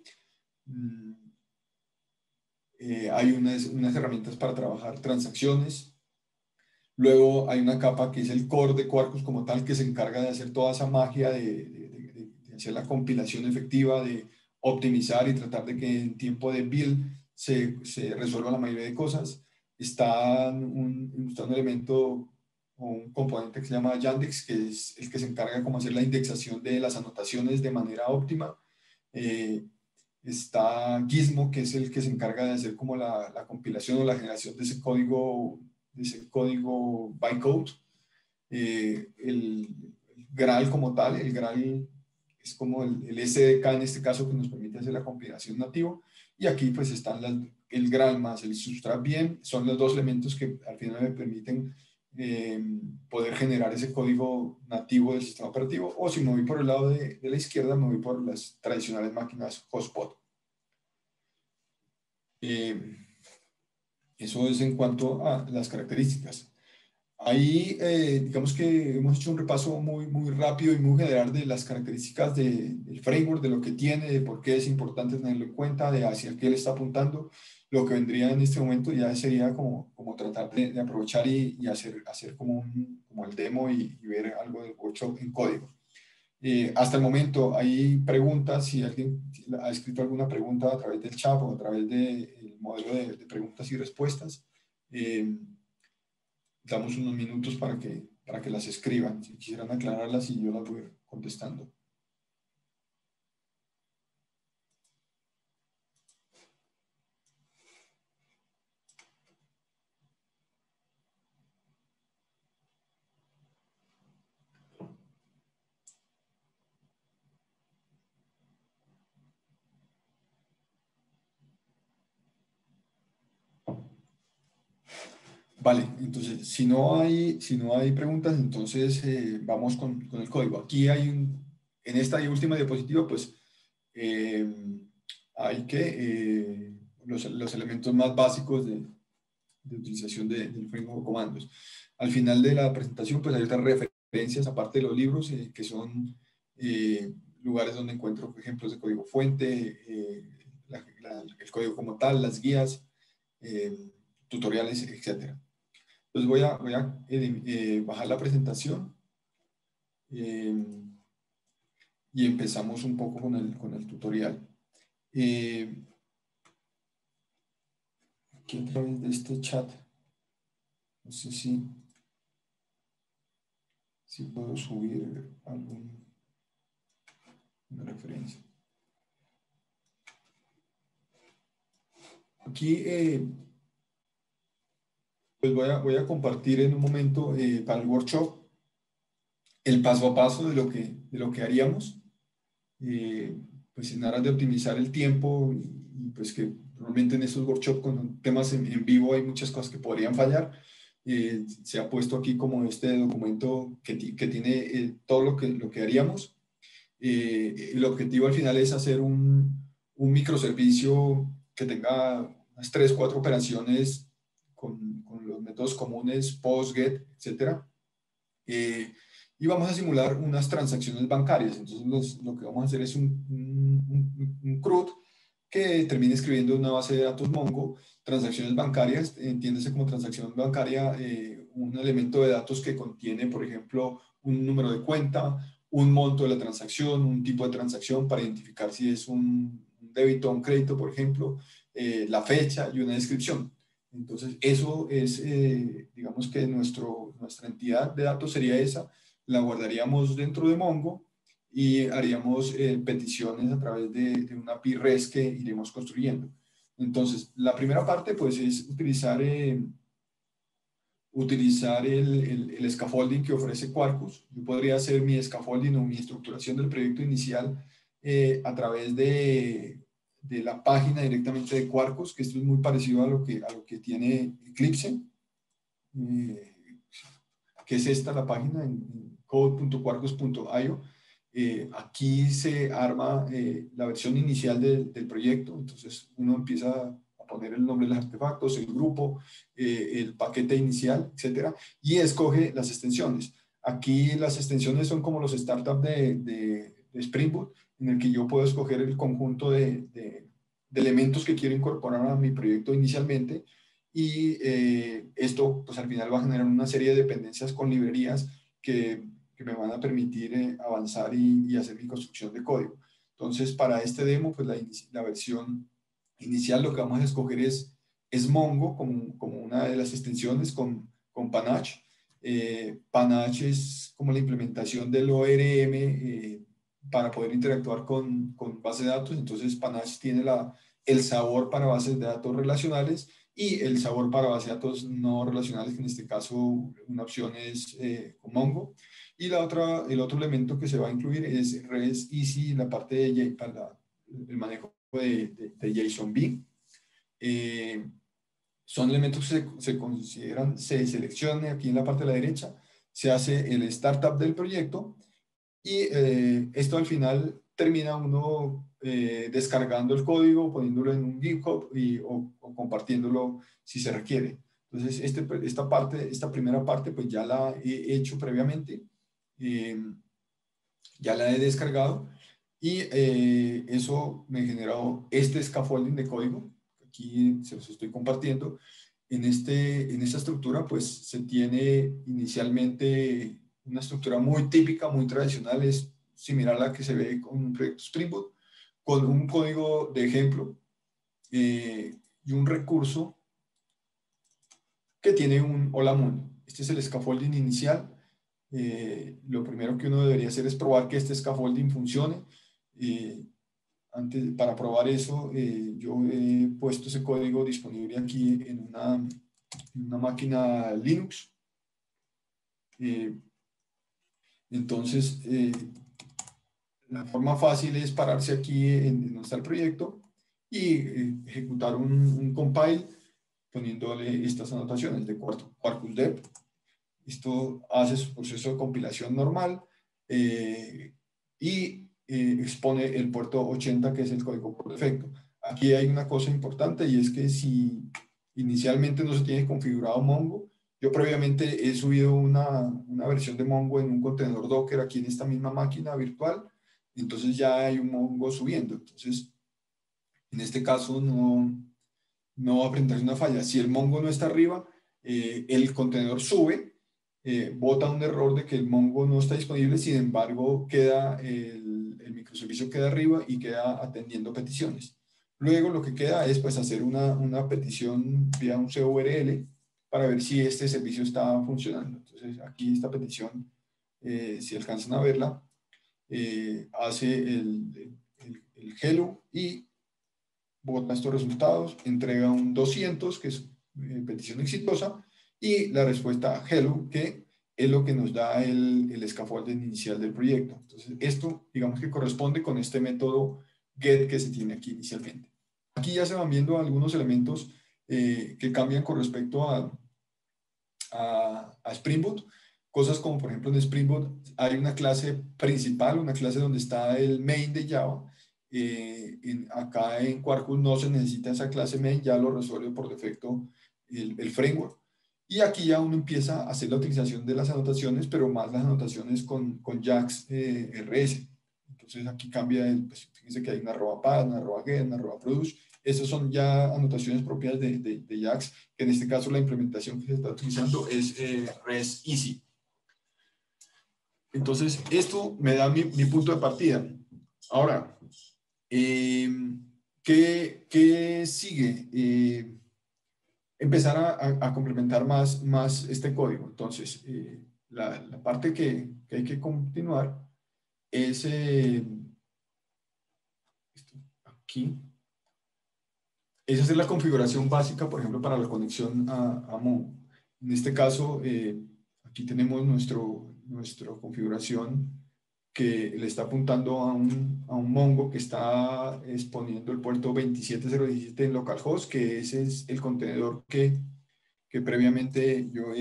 Hay unas herramientas para trabajar transacciones. Luego hay una capa que es el core de Quarkus como tal, que se encarga de hacer toda esa magia de hacer la compilación efectiva, de optimizar y tratar de que en tiempo de build se resuelva la mayoría de cosas. Está un elemento o un componente que se llama Yandex, que es el que se encarga como hacer la indexación de las anotaciones de manera óptima. Está Gizmo, que es el que se encarga de hacer como la compilación o la generación de ese código bytecode. El Graal como tal, el Graal es como el SDK en este caso, que nos permite hacer la compilación nativo. Y aquí pues están el Graal más el Substrat VM, son los dos elementos que al final me permiten poder generar ese código nativo del sistema operativo. O si me voy por el lado de la izquierda, me voy por las tradicionales máquinas hotspot. Eso es en cuanto a las características. Ahí, digamos que hemos hecho un repaso muy rápido y muy general de las características del framework, de lo que tiene, de por qué es importante tenerlo en cuenta, de hacia qué le está apuntando. Lo que vendría en este momento ya sería como tratar de aprovechar y hacer como el demo y ver algo del workshop en código. Hasta el momento hay preguntas, si alguien ha escrito alguna pregunta a través del chat o a través del modelo de preguntas y respuestas. Damos unos minutos para que las escriban, si quisieran aclararlas, y yo las voy contestando. Vale, entonces, si no hay preguntas, entonces vamos con el código. Aquí en esta última diapositiva, pues, hay los elementos más básicos de utilización del framework comandos. Al final de la presentación, pues hay otras referencias, aparte de los libros, que son lugares donde encuentro ejemplos de código fuente, el código como tal, las guías, tutoriales, etcétera. Entonces voy a bajar la presentación y empezamos un poco con el tutorial. Aquí a través de este chat, no sé si puedo subir alguna referencia. Aquí pues voy a compartir en un momento para el workshop el paso a paso de lo que haríamos, pues en aras de optimizar el tiempo y pues que normalmente en estos workshops con temas en vivo hay muchas cosas que podrían fallar. Se ha puesto aquí como este documento que tiene todo lo que haríamos. El objetivo al final es hacer un microservicio que tenga unas 3, 4 operaciones con los métodos comunes, POST, GET, etcétera. Y vamos a simular unas transacciones bancarias. Entonces, lo que vamos a hacer es un CRUD que termine escribiendo una base de datos Mongo, transacciones bancarias, entiéndese como transacción bancaria, un elemento de datos que contiene, por ejemplo, un número de cuenta, un monto de la transacción, un tipo de transacción para identificar si es un débito o un crédito, por ejemplo, la fecha y una descripción. Entonces, eso es, digamos que nuestra entidad de datos sería esa, la guardaríamos dentro de Mongo y haríamos peticiones a través de una API REST que iremos construyendo. Entonces, la primera parte pues es utilizar el scaffolding que ofrece Quarkus. Yo podría hacer mi scaffolding o mi estructuración del proyecto inicial a través de la página directamente de Quarkus, que esto es muy parecido a lo que tiene Eclipse, que es esta la página en code.quarkus.io. Aquí se arma la versión inicial del proyecto, entonces uno empieza a poner el nombre de los artefactos, el grupo, el paquete inicial, etcétera, y escoge las extensiones. Aquí las extensiones son como los startups de Spring Boot, en el que yo puedo escoger el conjunto de elementos que quiero incorporar a mi proyecto inicialmente, y esto pues al final va a generar una serie de dependencias con librerías que me van a permitir avanzar y hacer mi construcción de código. Entonces, para este demo, pues la versión inicial lo que vamos a escoger es Mongo como una de las extensiones con Panache. Panache es como la implementación del ORM para poder interactuar con base de datos. Entonces, Panache tiene el sabor para bases de datos relacionales y el sabor para base de datos no relacionales, que en este caso una opción es con Mongo. Y el otro elemento que se va a incluir es REST Easy, la parte para el manejo de JSON-B. Son elementos que se consideran, se seleccionan aquí en la parte de la derecha, se hace el startup del proyecto y esto al final termina uno descargando el código, poniéndolo en un GitHub o compartiéndolo si se requiere. Entonces, esta primera parte pues ya la he hecho previamente, ya la he descargado y eso me generó este scaffolding de código. Aquí se los estoy compartiendo. En esta estructura pues se tiene inicialmente una estructura muy típica, muy tradicional, es similar a la que se ve con un proyecto Spring Boot, con un código de ejemplo y un recurso que tiene un hola mundo. Este es el scaffolding inicial. Lo primero que uno debería hacer es probar que este scaffolding funcione. Para probar eso, yo he puesto ese código disponible aquí en una máquina Linux. Entonces, la forma fácil es pararse aquí en donde está el proyecto y ejecutar un compile poniéndole estas anotaciones de Quarkus Dev. Esto hace su proceso de compilación normal y expone el puerto 80, que es el código por defecto. Aquí hay una cosa importante y es que si inicialmente no se tiene configurado Mongo, yo previamente he subido una versión de Mongo en un contenedor Docker aquí en esta misma máquina virtual, entonces ya hay un Mongo subiendo. Entonces, en este caso no va a presentarse una falla. Si el Mongo no está arriba, el contenedor sube bota un error de que el Mongo no está disponible, sin embargo, queda el microservicio queda arriba y queda atendiendo peticiones. Luego lo que queda es pues hacer una petición vía un CURL para ver si este servicio está funcionando. Entonces aquí esta petición, si alcanzan a verla, hace el hello y bota estos resultados, entrega un 200, que es petición exitosa, y la respuesta hello, que es lo que nos da el scaffolding inicial del proyecto. Entonces, esto, digamos que corresponde con este método get que se tiene aquí inicialmente. Aquí ya se van viendo algunos elementos que cambian con respecto a Spring Boot. Cosas como, por ejemplo, en Spring Boot hay una clase principal, una clase donde está el main de Java. Acá en Quarkus no se necesita esa clase main, ya lo resuelve por defecto el framework. Y aquí ya uno empieza a hacer la utilización de las anotaciones, pero más las anotaciones con JAX RS. Entonces aquí cambia, pues, fíjense que hay una arroba path, una arroba get, una arroba produce. Esas son ya anotaciones propias de JAX, que en este caso la implementación que se está utilizando es REST Easy. Entonces, esto me da mi punto de partida. Ahora, ¿qué sigue? Empezar a complementar más este código. Entonces, la parte que hay que continuar es aquí. Es hacer la configuración básica, por ejemplo, para la conexión a Mongo. En este caso, aquí tenemos nuestra configuración que le está apuntando a un Mongo que está exponiendo el puerto 27017 en localhost, que ese es el contenedor que previamente yo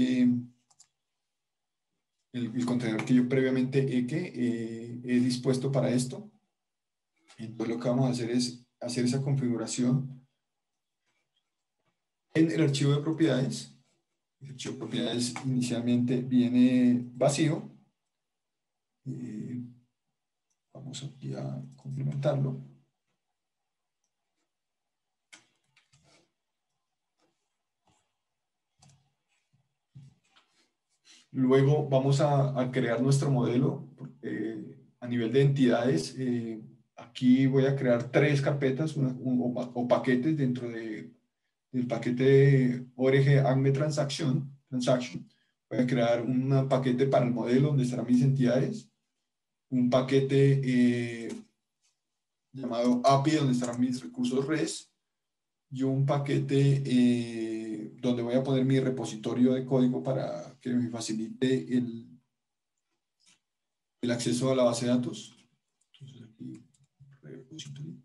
el contenedor que yo previamente he dispuesto para esto. Entonces lo que vamos a hacer es hacer esa configuración en el archivo de propiedades. El archivo de propiedades inicialmente viene vacío. Vamos aquí a complementarlo. Luego vamos a crear nuestro modelo a nivel de entidades. Aquí voy a crear 3 carpetas o paquetes dentro del paquete ORG ACME Transaction. Voy a crear un paquete para el modelo donde estarán mis entidades, un paquete llamado API donde estarán mis recursos REST y un paquete donde voy a poner mi repositorio de código para que me facilite el acceso a la base de datos. Entonces aquí, repository.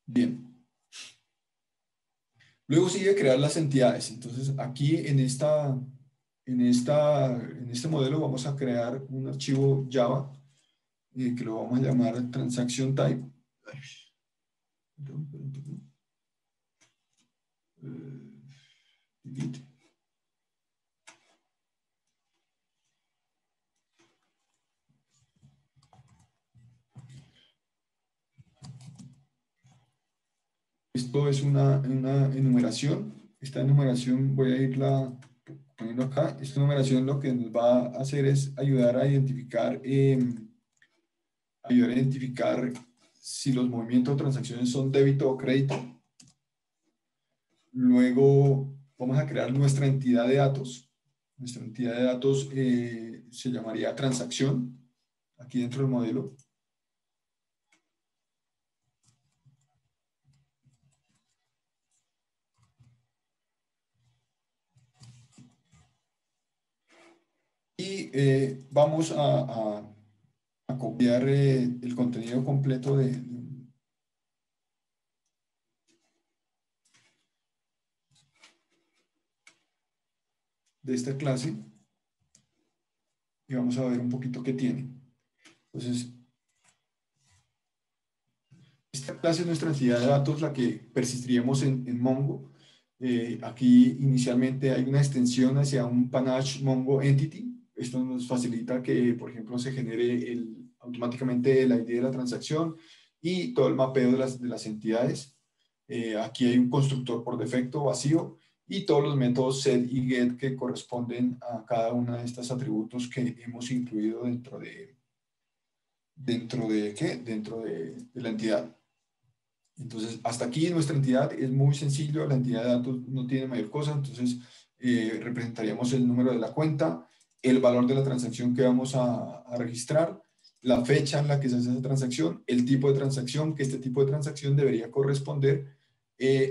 Bien. Luego sigue crear las entidades. Entonces aquí en este modelo vamos a crear un archivo Java que lo vamos a llamar transaction type. Delete. Esto es una enumeración. Esta enumeración voy a irla poniendo acá. Esta enumeración lo que nos va a hacer es ayudar a identificar si los movimientos o transacciones son débito o crédito. Luego vamos a crear nuestra entidad de datos. Nuestra entidad de datos se llamaría transacción, aquí dentro del modelo. Y vamos a copiar el contenido completo de esta clase y vamos a ver un poquito qué tiene. Entonces, esta clase es nuestra entidad de datos, la que persistiríamos en Mongo. Aquí inicialmente hay una extensión hacia un Panache Mongo Entity. Esto nos facilita que, por ejemplo, se genere automáticamente el ID de la transacción y todo el mapeo de las entidades. Aquí hay un constructor por defecto vacío y todos los métodos set y get que corresponden a cada uno de estos atributos que hemos incluido dentro de la entidad. Entonces, hasta aquí nuestra entidad es muy sencillo, la entidad de datos no tiene mayor cosa, entonces representaríamos el número de la cuenta, el valor de la transacción que vamos a registrar, la fecha en la que se hace esa transacción, el tipo de transacción, que este tipo de transacción debería corresponder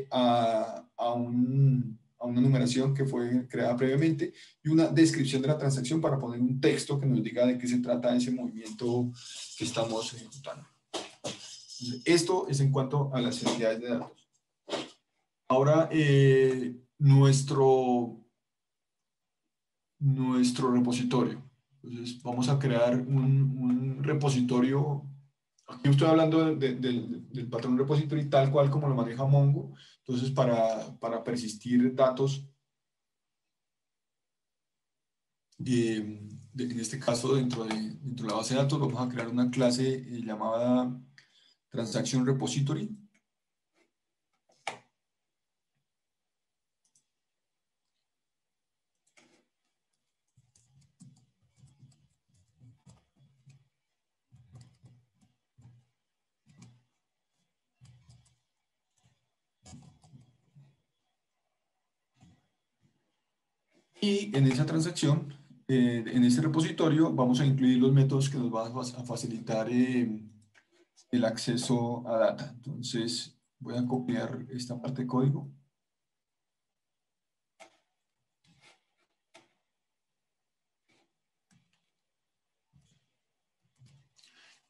a una numeración que fue creada previamente y una descripción de la transacción para poner un texto que nos diga de qué se trata ese movimiento que estamos ejecutando. Esto es en cuanto a las entidades de datos. Ahora, nuestro repositorio. Entonces, vamos a crear un repositorio. Aquí estoy hablando del patrón repository tal cual como lo maneja Mongo. Entonces, para persistir datos, en este caso, dentro de la base de datos, vamos a crear una clase llamada Transaction Repository. Y en esa transacción, en este repositorio, vamos a incluir los métodos que nos van a facilitar el acceso a data. Entonces, voy a copiar esta parte de código.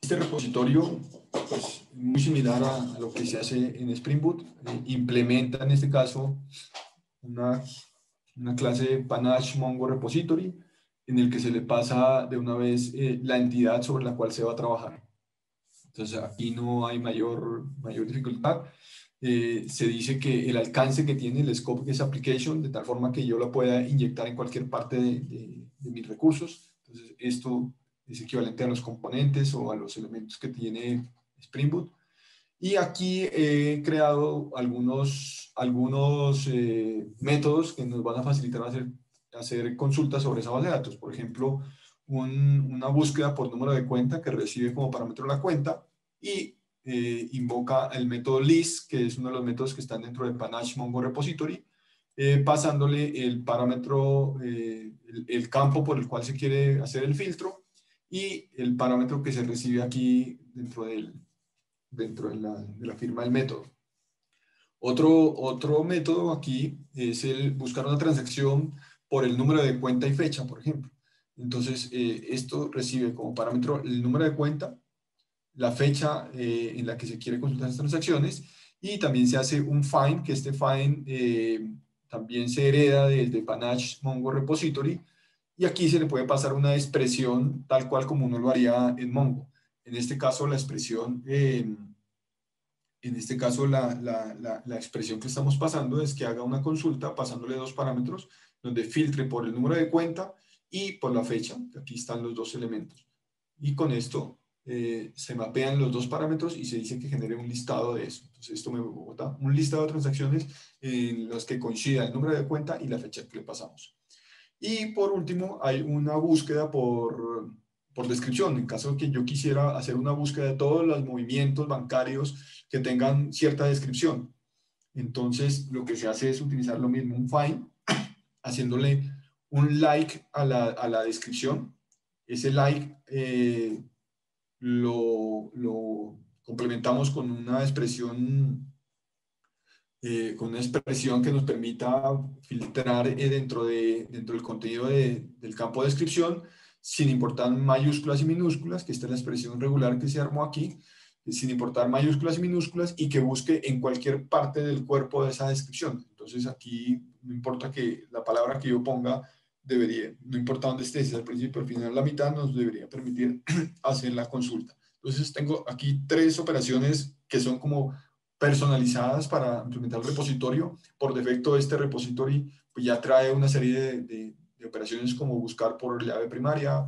Este repositorio, pues, muy similar a lo que se hace en Spring Boot, implementa en este caso una clase Panache Mongo Repository, en el que se le pasa de una vez la entidad sobre la cual se va a trabajar. Entonces, aquí no hay mayor dificultad. Se dice que el alcance que tiene el scope de esa application, de tal forma que yo la pueda inyectar en cualquier parte de mis recursos. Entonces, esto es equivalente a los componentes o a los elementos que tiene Spring Boot. Y aquí he creado algunos métodos que nos van a facilitar hacer consultas sobre esa base de datos. Por ejemplo, una búsqueda por número de cuenta que recibe como parámetro la cuenta y invoca el método list, que es uno de los métodos que están dentro de Panache Mongo Repository, pasándole el parámetro, el campo por el cual se quiere hacer el filtro y el parámetro que se recibe aquí dentro de la firma del método. Otro método aquí es el buscar una transacción por el número de cuenta y fecha, por ejemplo. Entonces, esto recibe como parámetro el número de cuenta, la fecha en la que se quiere consultar las transacciones y también se hace un find, que este find también se hereda desde Panache Mongo Repository y aquí se le puede pasar una expresión tal cual como uno lo haría en Mongo. En este caso, la expresión... en este caso, la expresión que estamos pasando es que haga una consulta pasándole dos parámetros donde filtre por el número de cuenta y por la fecha, que aquí están los dos elementos. Y con esto se mapean los dos parámetros y se dice que genere un listado de eso. Entonces esto me bota un listado de transacciones en las que coincida el número de cuenta y la fecha que le pasamos. Y por último, hay una búsqueda por descripción. En caso de que yo quisiera hacer una búsqueda de todos los movimientos bancarios que tengan cierta descripción. Entonces, lo que se hace es utilizar lo mismo, un find, haciéndole un like a la descripción. Ese like lo complementamos con una expresión que nos permita filtrar dentro del contenido del campo de descripción, sin importar mayúsculas y minúsculas, que esta es la expresión regular que se armó aquí, sin importar mayúsculas y minúsculas, y que busque en cualquier parte del cuerpo de esa descripción. Entonces aquí no importa que la palabra que yo ponga, no importa dónde esté, si es al principio, al final, la mitad, nos debería permitir hacer la consulta. Entonces tengo aquí tres operaciones que son como personalizadas para implementar el repositorio. Por defecto, este repository pues, ya trae una serie de operaciones como buscar por llave primaria,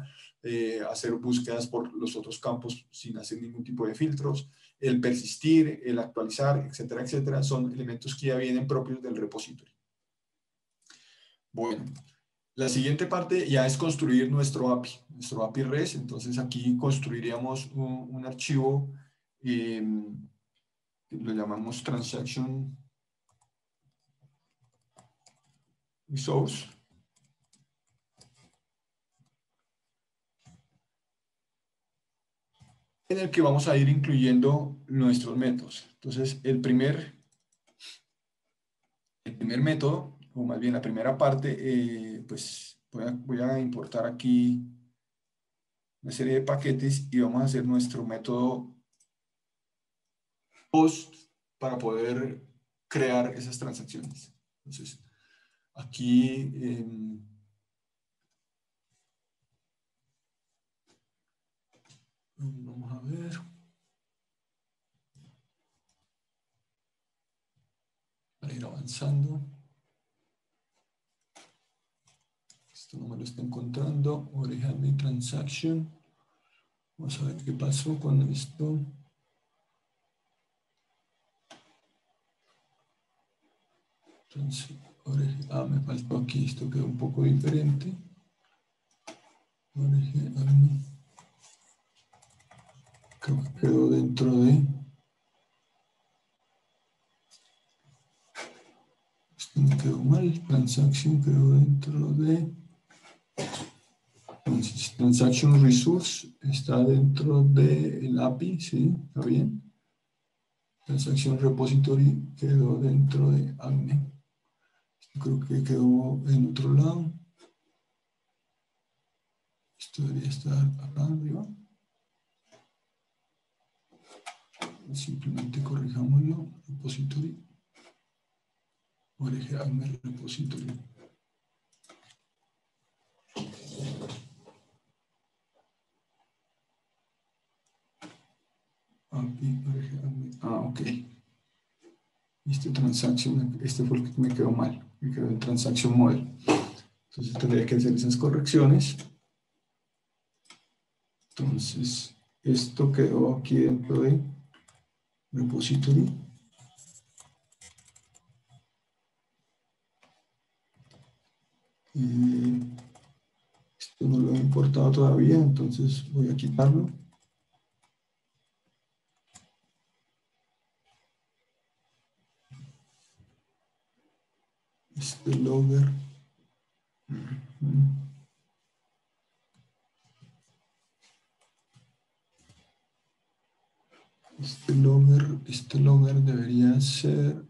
hacer búsquedas por los otros campos sin hacer ningún tipo de filtros, el persistir, el actualizar, etcétera, etcétera, son elementos que ya vienen propios del repository. Bueno, la siguiente parte ya es construir nuestro API REST. Entonces aquí construiríamos un archivo que lo llamamos Transaction Resource, en el que vamos a ir incluyendo nuestros métodos. Entonces, el primer método, o más bien la primera parte, pues voy a importar aquí una serie de paquetes y vamos a hacer nuestro método post para poder crear esas transacciones. Entonces, aquí vamos a ver. Para ir avanzando. Esto no me lo está encontrando. Origami Transaction. Vamos a ver qué pasó con esto. Entonces, me faltó aquí. Esto quedó un poco diferente. Origami. Creo que quedó dentro de... Esto me quedó mal. Transaction quedó dentro de... Entonces, Transaction Resource está dentro del API, ¿sí? ¿Está bien? Transaction Repository quedó dentro de ACME. Creo que quedó en otro lado. Esto debería estar acá arriba. Simplemente corrijámoslo. Repository. ACME Repository. Ok. Este fue el que me quedó mal. Me quedó el Transaction Model. Entonces tendría que hacer esas correcciones. Entonces, esto quedó aquí dentro de Repository. Esto no lo he importado todavía, entonces voy a quitarlo. Este logger. Este logger debería ser...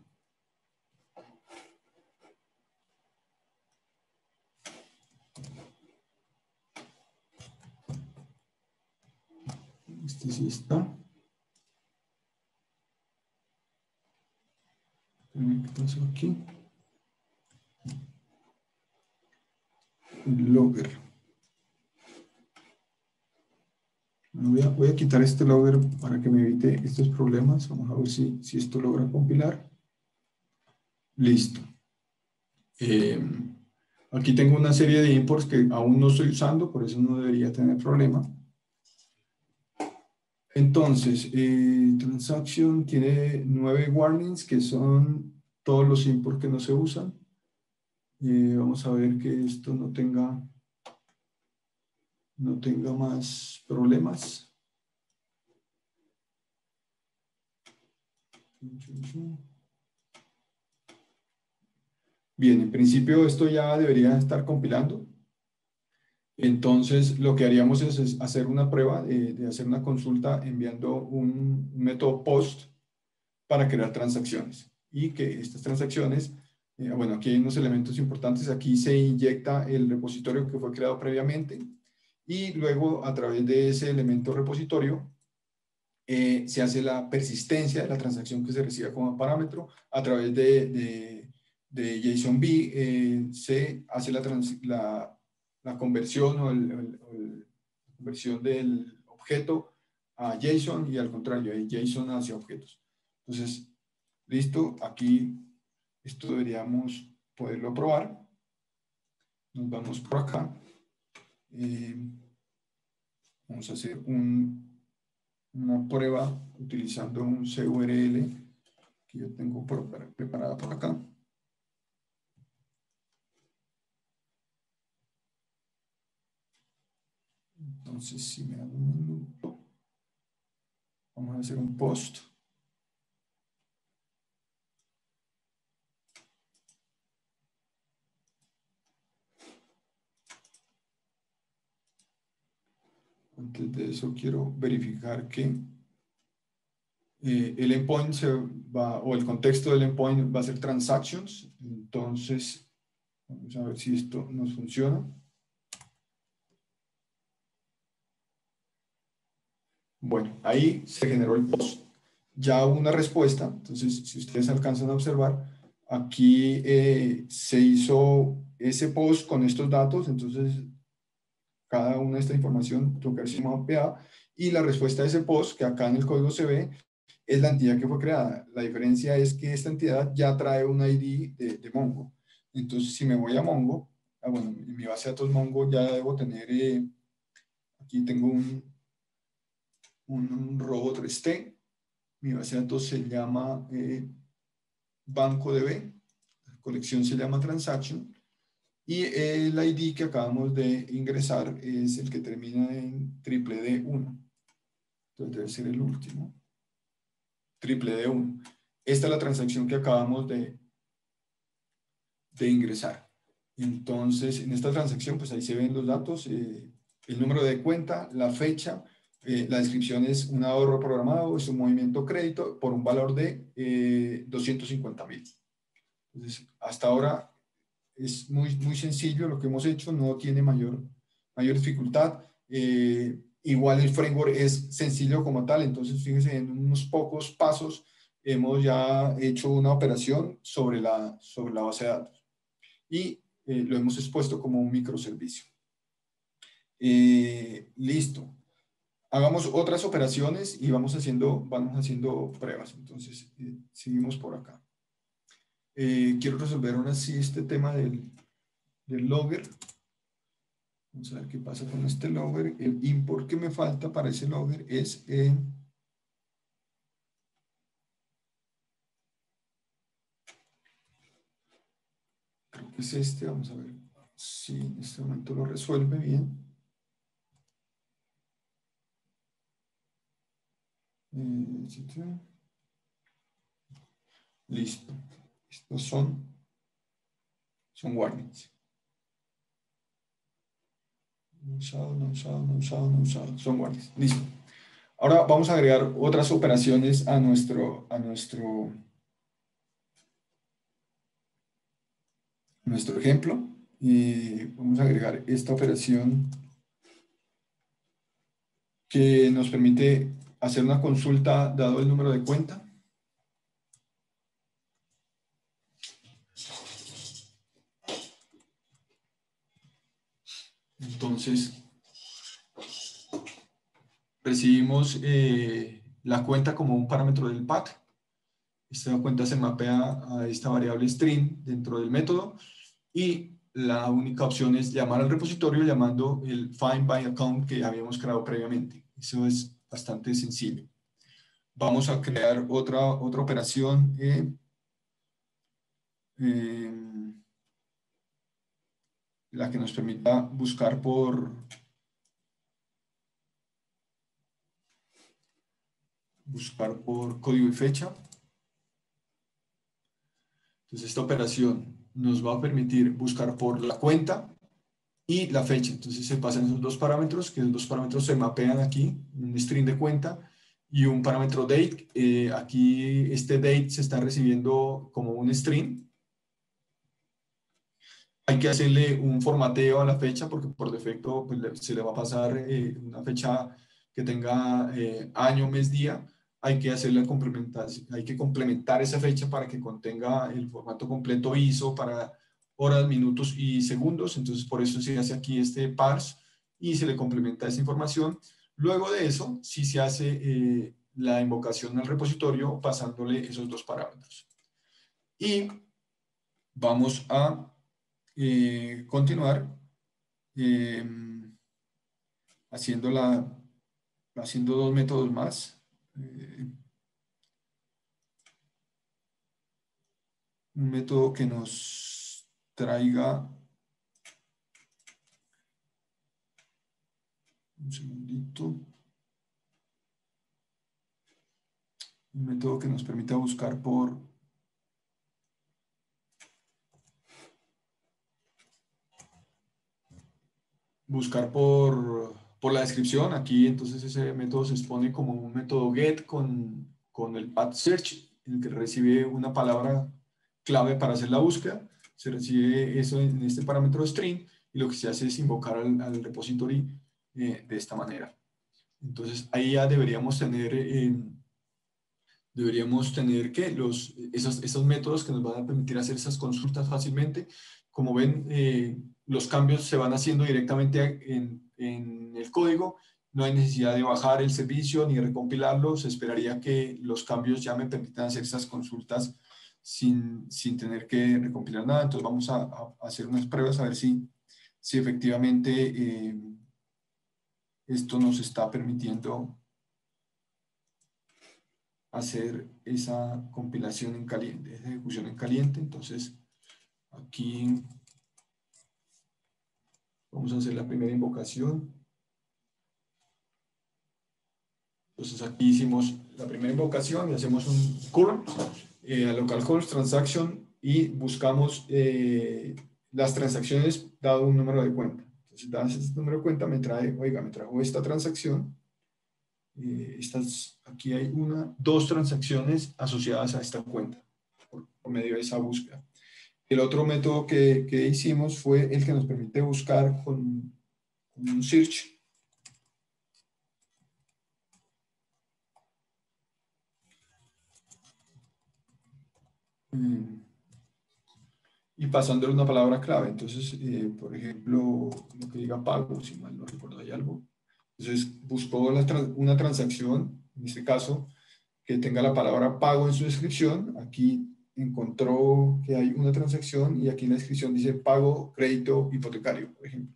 Este sí está. ¿Qué pasó aquí? Logger. Voy a quitar este logger para que me evite estos problemas. Vamos a ver si esto logra compilar. Listo. Aquí tengo una serie de imports que aún no estoy usando, por eso no debería tener problema. Entonces, Transaction tiene 9 warnings, que son todos los imports que no se usan. Vamos a ver que esto no tenga más problemas. Bien, en principio esto ya debería estar compilando. Entonces, lo que haríamos es hacer una prueba, de hacer una consulta enviando un método post para crear transacciones. Y que estas transacciones, bueno, aquí hay unos elementos importantes. Aquí se inyecta el repositorio que fue creado previamente y luego a través de ese elemento repositorio se hace la persistencia de la transacción que se reciba como parámetro. A través de JSONB se hace la conversión o la conversión del objeto a JSON y al contrario, de JSON hacia objetos. Entonces, listo, aquí esto deberíamos poderlo probar. Nos vamos por acá. Vamos a hacer una prueba utilizando un CURL que yo tengo preparada por acá. Entonces, si me dan un minuto, vamos a hacer un post. Antes de eso, quiero verificar que el endpoint o el contexto del endpoint va a ser transactions. Entonces, vamos a ver si esto nos funciona. Bueno, ahí se generó el post. Ya hubo una respuesta. Entonces, si ustedes alcanzan a observar, aquí se hizo ese post con estos datos. Entonces, cada una de esta información toca ser mapeada. Y la respuesta de ese post, que acá en el código se ve, es la entidad que fue creada. La diferencia es que esta entidad ya trae un ID de Mongo. Entonces, si me voy a Mongo, bueno, en mi base de datos Mongo ya debo tener, aquí tengo un robot REST. Mi base de datos se llama BancoDB, la colección se llama Transaction, y el ID que acabamos de ingresar es el que termina en triple D1. Entonces debe ser el último. Triple D1. Esta es la transacción que acabamos de ingresar. Entonces, en esta transacción, pues ahí se ven los datos, el número de cuenta, la fecha, la descripción es un ahorro programado, es un movimiento crédito por un valor de 250,000. Entonces, hasta ahora es muy sencillo lo que hemos hecho, no tiene mayor dificultad. Igual el framework es sencillo como tal, entonces fíjense, en unos pocos pasos hemos ya hecho una operación sobre la base de datos y lo hemos expuesto como un microservicio. Listo. Hagamos otras operaciones y vamos haciendo pruebas. Entonces, seguimos por acá. Quiero resolver ahora sí este tema del logger. Vamos a ver qué pasa con este logger. El import que me falta para ese logger es creo que es este. Vamos a ver si en este momento lo resuelve bien. Listo. Estos son warnings. No usado, no usado, no usado, no usado. Son warnings. Listo. Ahora vamos a agregar otras operaciones a nuestro ejemplo. Y vamos a agregar esta operación que nos permite hacer una consulta dado el número de cuenta. Entonces, recibimos la cuenta como un parámetro del path. Esta cuenta se mapea a esta variable string dentro del método y la única opción es llamar al repositorio llamando el find by account que habíamos creado previamente. Eso es bastante sencillo. Vamos a crear otra operación la que nos permita buscar por código y fecha. Entonces esta operación nos va a permitir buscar por la cuenta y la fecha. Entonces se pasan esos dos parámetros, que los dos parámetros se mapean aquí, un string de cuenta y un parámetro date. Aquí este date se está recibiendo como un string. Hay que hacerle un formateo a la fecha porque por defecto pues, se le va a pasar una fecha que tenga año, mes, día. Hay que hay que complementar esa fecha para que contenga el formato completo ISO para horas, minutos y segundos. Entonces, por eso se hace aquí este parse y se le complementa esa información. Luego de eso, sí se hace la invocación al repositorio pasándole esos dos parámetros. Y vamos a continuar eh, haciendo dos métodos más. Un método que nos traiga Un segundito. Un método que nos permita buscar por la descripción. Aquí entonces ese método se expone como un método get con el path search, en el que recibe una palabra clave para hacer la búsqueda. Se recibe eso en este parámetro string y lo que se hace es invocar al repository de esta manera. Entonces ahí ya deberíamos tener que esos métodos que nos van a permitir hacer esas consultas fácilmente. Como ven, los cambios se van haciendo directamente en el código. No hay necesidad de bajar el servicio ni recompilarlo. Se esperaría que los cambios ya me permitan hacer esas consultas sin tener que recompilar nada. Entonces vamos a hacer unas pruebas a ver si efectivamente esto nos está permitiendo hacer esa compilación en caliente, esa ejecución en caliente. Entonces, aquí vamos a hacer la primera invocación. Entonces, aquí hicimos la primera invocación y hacemos un curl a localhost transaction y buscamos las transacciones dado un número de cuenta. Entonces, dado este número de cuenta, me trajo esta transacción. Aquí hay dos transacciones asociadas a esta cuenta por medio de esa búsqueda. El otro método que hicimos fue el que nos permite buscar con un search. Y pasándole una palabra clave. Entonces, por ejemplo, lo que diga pago, si mal no recuerdo, hay algo. Entonces, buscó una transacción, en este caso, que tenga la palabra pago en su descripción. Aquí encontró que hay una transacción y aquí en la descripción dice pago, crédito, hipotecario, por ejemplo.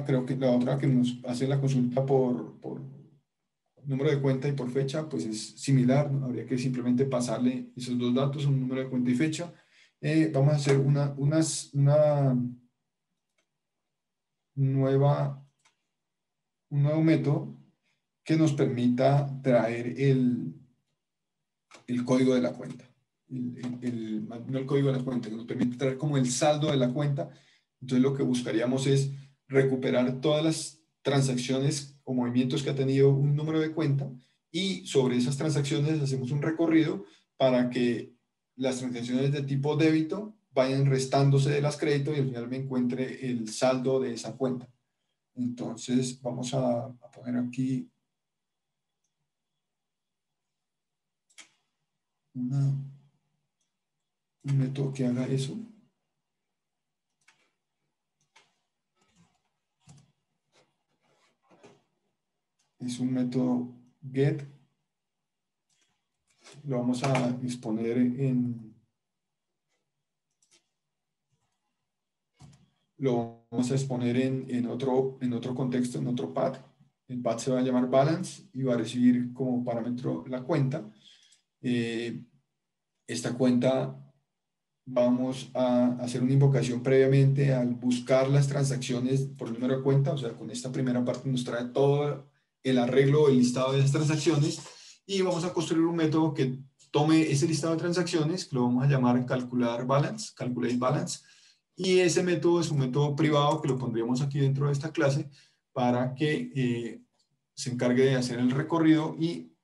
Creo que la otra que nos hace la consulta por número de cuenta y por fecha, pues es similar, ¿no? Habría que simplemente pasarle esos dos datos, un número de cuenta y fecha. Vamos a hacer un nuevo método que nos permita traer el código de la cuenta. No el código de la cuenta, que nos permite traer como el saldo de la cuenta. Entonces lo que buscaríamos es recuperar todas las transacciones o movimientos que ha tenido un número de cuenta y sobre esas transacciones hacemos un recorrido para que las transacciones de tipo débito vayan restándose de las créditos y al final me encuentre el saldo de esa cuenta. Entonces vamos a poner aquí un método que haga eso. Es un método get. Lo vamos a exponer en otro contexto, en otro path. El path se va a llamar balance y va a recibir como parámetro la cuenta. Esta cuenta vamos a hacer una invocación previamente al buscar las transacciones por número de cuenta. O sea, con esta primera parte nos trae todo el arreglo, el listado de las transacciones y vamos a construir un método que tome ese listado de transacciones, que lo vamos a llamar calculate balance, y ese método es un método privado que lo pondríamos aquí dentro de esta clase para que se encargue de hacer el recorrido y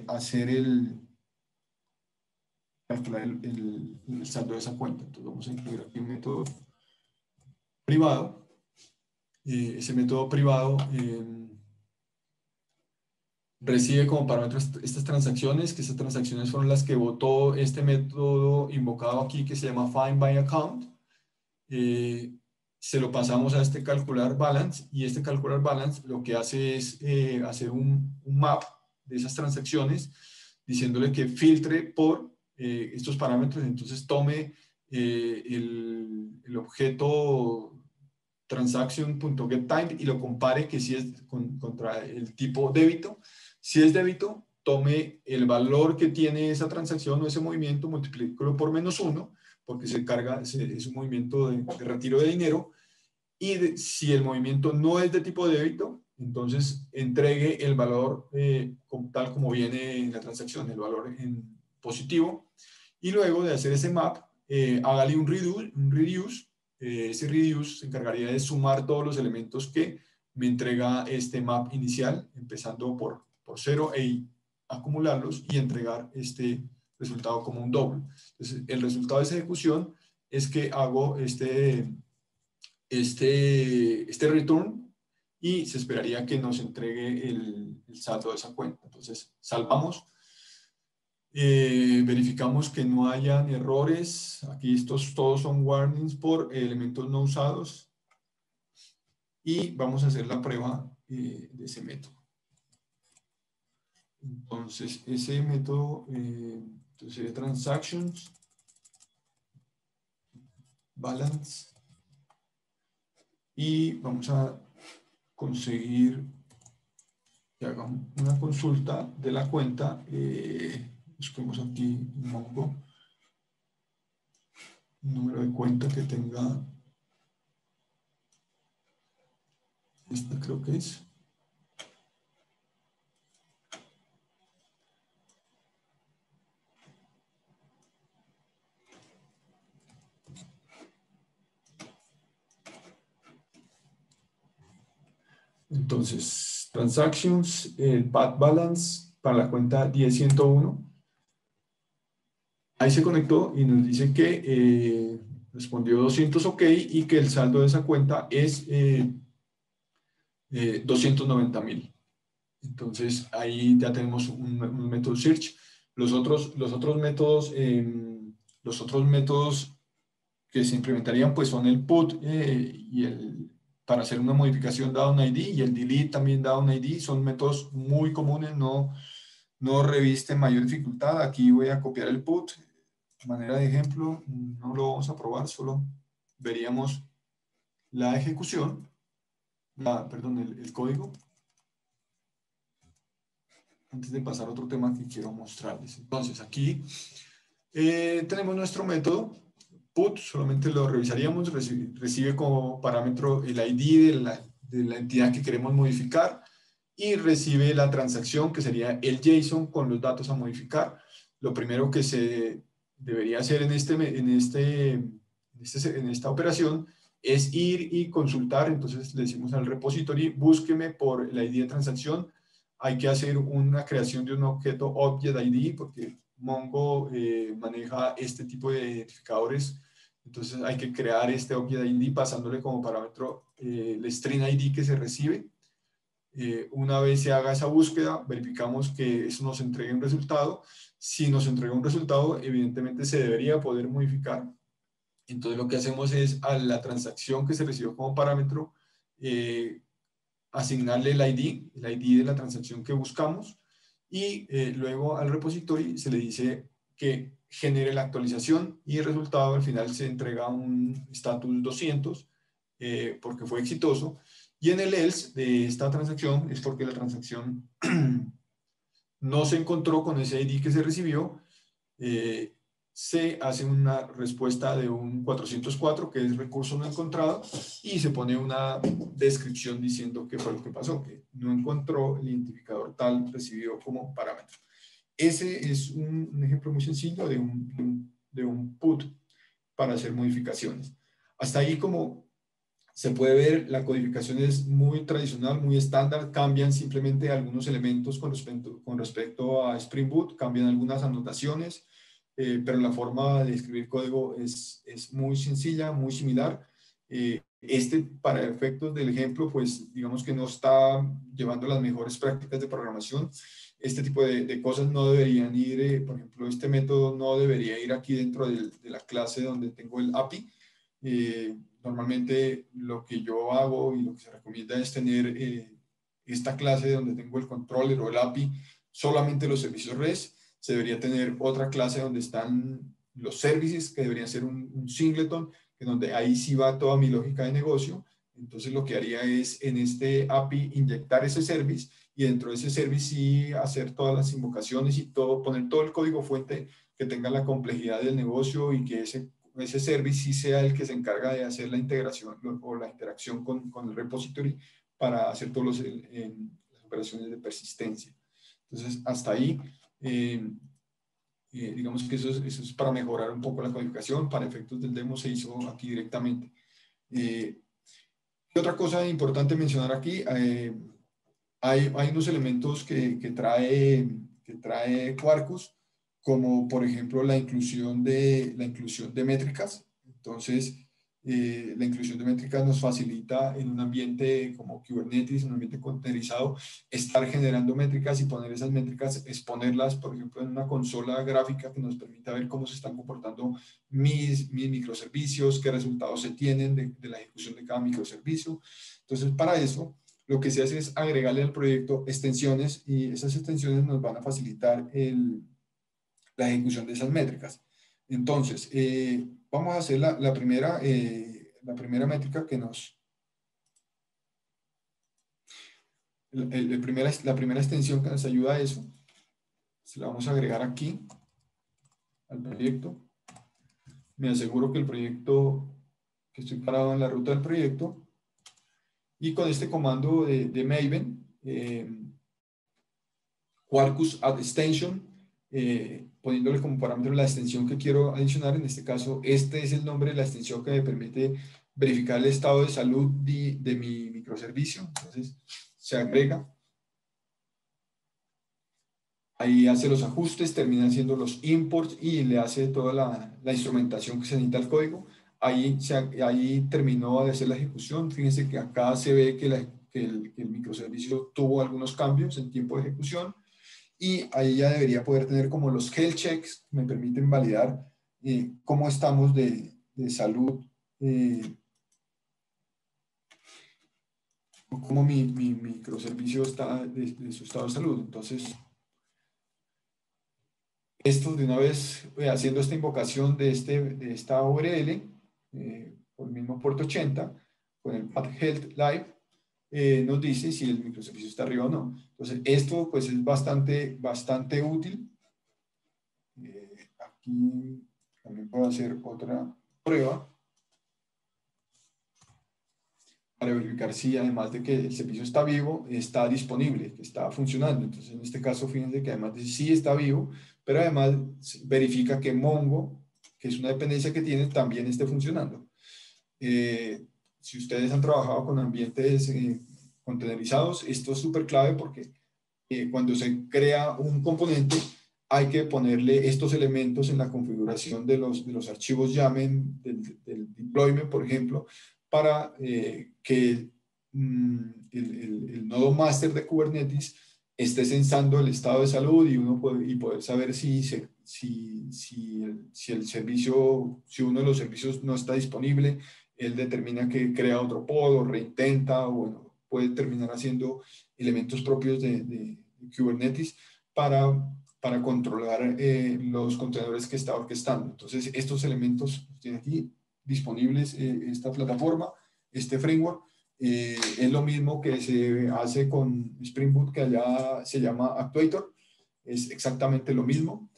hacer calcular el saldo de esa cuenta. Entonces vamos a incluir aquí un método privado. Ese método privado recibe como parámetros estas transacciones, que estas transacciones fueron las que votó este método invocado aquí que se llama find by account. Se lo pasamos a este calcular balance y este calcular balance lo que hace es hacer un map de esas transacciones diciéndole que filtre por estos parámetros. Entonces tome el objeto transaction.getTime y lo compare que si es contra el tipo débito. Si es débito, tome el valor que tiene esa transacción o ese movimiento, multiplíquelo por -1, porque se carga, es un movimiento de retiro de dinero, y si el movimiento no es de tipo débito, entonces entregue el valor tal como viene en la transacción, el valor en positivo, y luego de hacer ese map, hágale un reduce. Ese reduce se encargaría de sumar todos los elementos que me entrega este map inicial, empezando por 0 e acumularlos y entregar este resultado como un doble. Entonces, el resultado de esa ejecución es que hago este return y se esperaría que nos entregue el saldo de esa cuenta. Entonces, salvamos. Verificamos que no hayan errores. Aquí estos todos son warnings por elementos no usados. Y vamos a hacer la prueba de ese método. Entonces, ese método sería transactions, balance. Y vamos a conseguir que haga una consulta de la cuenta. Busquemos aquí en Mongo un número de cuenta que tenga. Esta creo que es. Entonces, transactions, el path balance para la cuenta 10101. Ahí se conectó y nos dice que respondió 200 OK y que el saldo de esa cuenta es 290.000. Entonces, ahí ya tenemos un método search. Los otros métodos que se implementarían pues son el put y para hacer una modificación dado un ID, y el delete también dado un ID. Son métodos muy comunes, no revisten mayor dificultad. Aquí voy a copiar el put de manera de ejemplo. No lo vamos a probar, solo veríamos la ejecución, perdón, el código, antes de pasar a otro tema que quiero mostrarles. Entonces aquí tenemos nuestro método put, solamente lo revisaríamos, recibe como parámetro el ID de la entidad que queremos modificar y recibe la transacción, que sería el JSON con los datos a modificar. Lo primero que se debería hacer en esta operación es ir y consultar. Entonces le decimos al repository, búsqueme por el ID de transacción. Hay que hacer una creación de un objeto Object ID, porque Mongo maneja este tipo de identificadores. Entonces hay que crear este Object ID pasándole como parámetro el string ID que se recibe. Una vez se haga esa búsqueda, verificamos que eso nos entregue un resultado. Si nos entrega un resultado, evidentemente se debería poder modificar. Entonces lo que hacemos es a la transacción que se recibió como parámetro, asignarle el ID de la transacción que buscamos, y luego al repository se le dice que genere la actualización, y el resultado al final se entrega un status 200 porque fue exitoso. Y en el else de esta transacción es porque la transacción no se encontró con ese ID que se recibió. Se hace una respuesta de un 404, que es recurso no encontrado, y se pone una descripción diciendo qué fue lo que pasó, que no encontró el identificador tal recibido como parámetro. Ese es un ejemplo muy sencillo de un put para hacer modificaciones. Hasta ahí, como se puede ver, la codificación es muy tradicional, muy estándar. Cambian simplemente algunos elementos con respecto a Spring Boot, cambian algunas anotaciones, pero la forma de escribir código es muy sencilla, muy similar. Para efectos del ejemplo, pues digamos que no está llevando las mejores prácticas de programación. Este tipo de cosas no deberían ir, por ejemplo, este método no debería ir aquí dentro de la clase donde tengo el API. Normalmente lo que yo hago y lo que se recomienda es tener esta clase donde tengo el controller o el API, solamente los servicios REST. Se debería tener otra clase donde están los services, que deberían ser un singleton, en donde ahí sí va toda mi lógica de negocio. Entonces lo que haría es en este API inyectar ese service y dentro de ese service sí hacer todas las invocaciones y todo, poner todo el código fuente que tenga la complejidad del negocio y que ese service sí sea el que se encarga de hacer la integración o la interacción con el repository para hacer todas las operaciones de persistencia. Entonces, hasta ahí, digamos que eso es para mejorar un poco la codificación. Para efectos del demo se hizo aquí directamente. Y otra cosa importante mencionar aquí, hay unos elementos que trae Quarkus, como por ejemplo la inclusión de métricas. Entonces, la inclusión de métricas nos facilita en un ambiente como Kubernetes, en un ambiente containerizado, estar generando métricas y poner esas métricas, exponerlas, por ejemplo, en una consola gráfica que nos permita ver cómo se están comportando mis microservicios, qué resultados se tienen de la ejecución de cada microservicio. Entonces, para eso, lo que se hace es agregarle al proyecto extensiones y esas extensiones nos van a facilitar la ejecución de esas métricas. Entonces, vamos a hacer la primera métrica que la primera extensión que nos ayuda a eso. Se la vamos a agregar aquí al proyecto. Me aseguro que que estoy parado en la ruta del proyecto. Y con este comando de Maven, Quarkus add extension, poniéndole como parámetro la extensión que quiero adicionar. En este caso, este es el nombre de la extensión que me permite verificar el estado de salud de mi microservicio. Entonces, se agrega. Ahí hace los ajustes, termina haciendo los imports y le hace toda la instrumentación que se necesita al código. Ahí terminó de hacer la ejecución. Fíjense que acá se ve que el microservicio tuvo algunos cambios en tiempo de ejecución. Y ahí ya debería poder tener como los health checks que me permiten validar cómo estamos de salud, cómo mi microservicio está de su estado de salud. Entonces, esto de una vez haciendo esta invocación de esta URL por el mismo puerto 80 con el path health live, nos dice si el microservicio está arriba o no. Entonces, esto pues es bastante útil. Aquí también puedo hacer otra prueba para verificar si además de que el servicio está vivo, está disponible, que está funcionando. Entonces, en este caso, fíjense que además de sí está vivo, pero además verifica que Mongo, que es una dependencia que tiene, también esté funcionando. Si ustedes han trabajado con ambientes containerizados, esto es súper clave porque cuando se crea un componente, hay que ponerle estos elementos en la configuración de los archivos YAML del deployment, por ejemplo, para que el nodo master de Kubernetes esté censando el estado de salud y poder saber si el servicio, si uno de los servicios no está disponible, él determina que crea otro pod o reintenta, o bueno, puede terminar haciendo elementos propios de Kubernetes para controlar los contenedores que está orquestando. Entonces, estos elementos tienen aquí disponibles esta plataforma, este framework. Es lo mismo que se hace con Spring Boot, que allá se llama Actuator. Es exactamente lo mismo.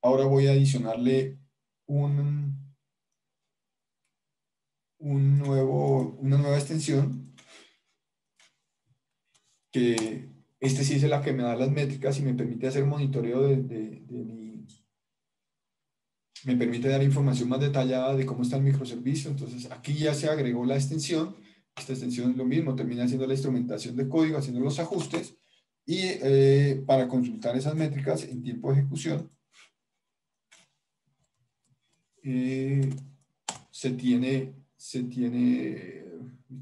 Ahora voy a adicionarle una nueva extensión que sí es la que me da las métricas y me permite hacer monitoreo me permite dar información más detallada de cómo está el microservicio. Entonces aquí ya se agregó la extensión. Esta extensión es lo mismo, termina haciendo la instrumentación de código, haciendo los ajustes y para consultar esas métricas en tiempo de ejecución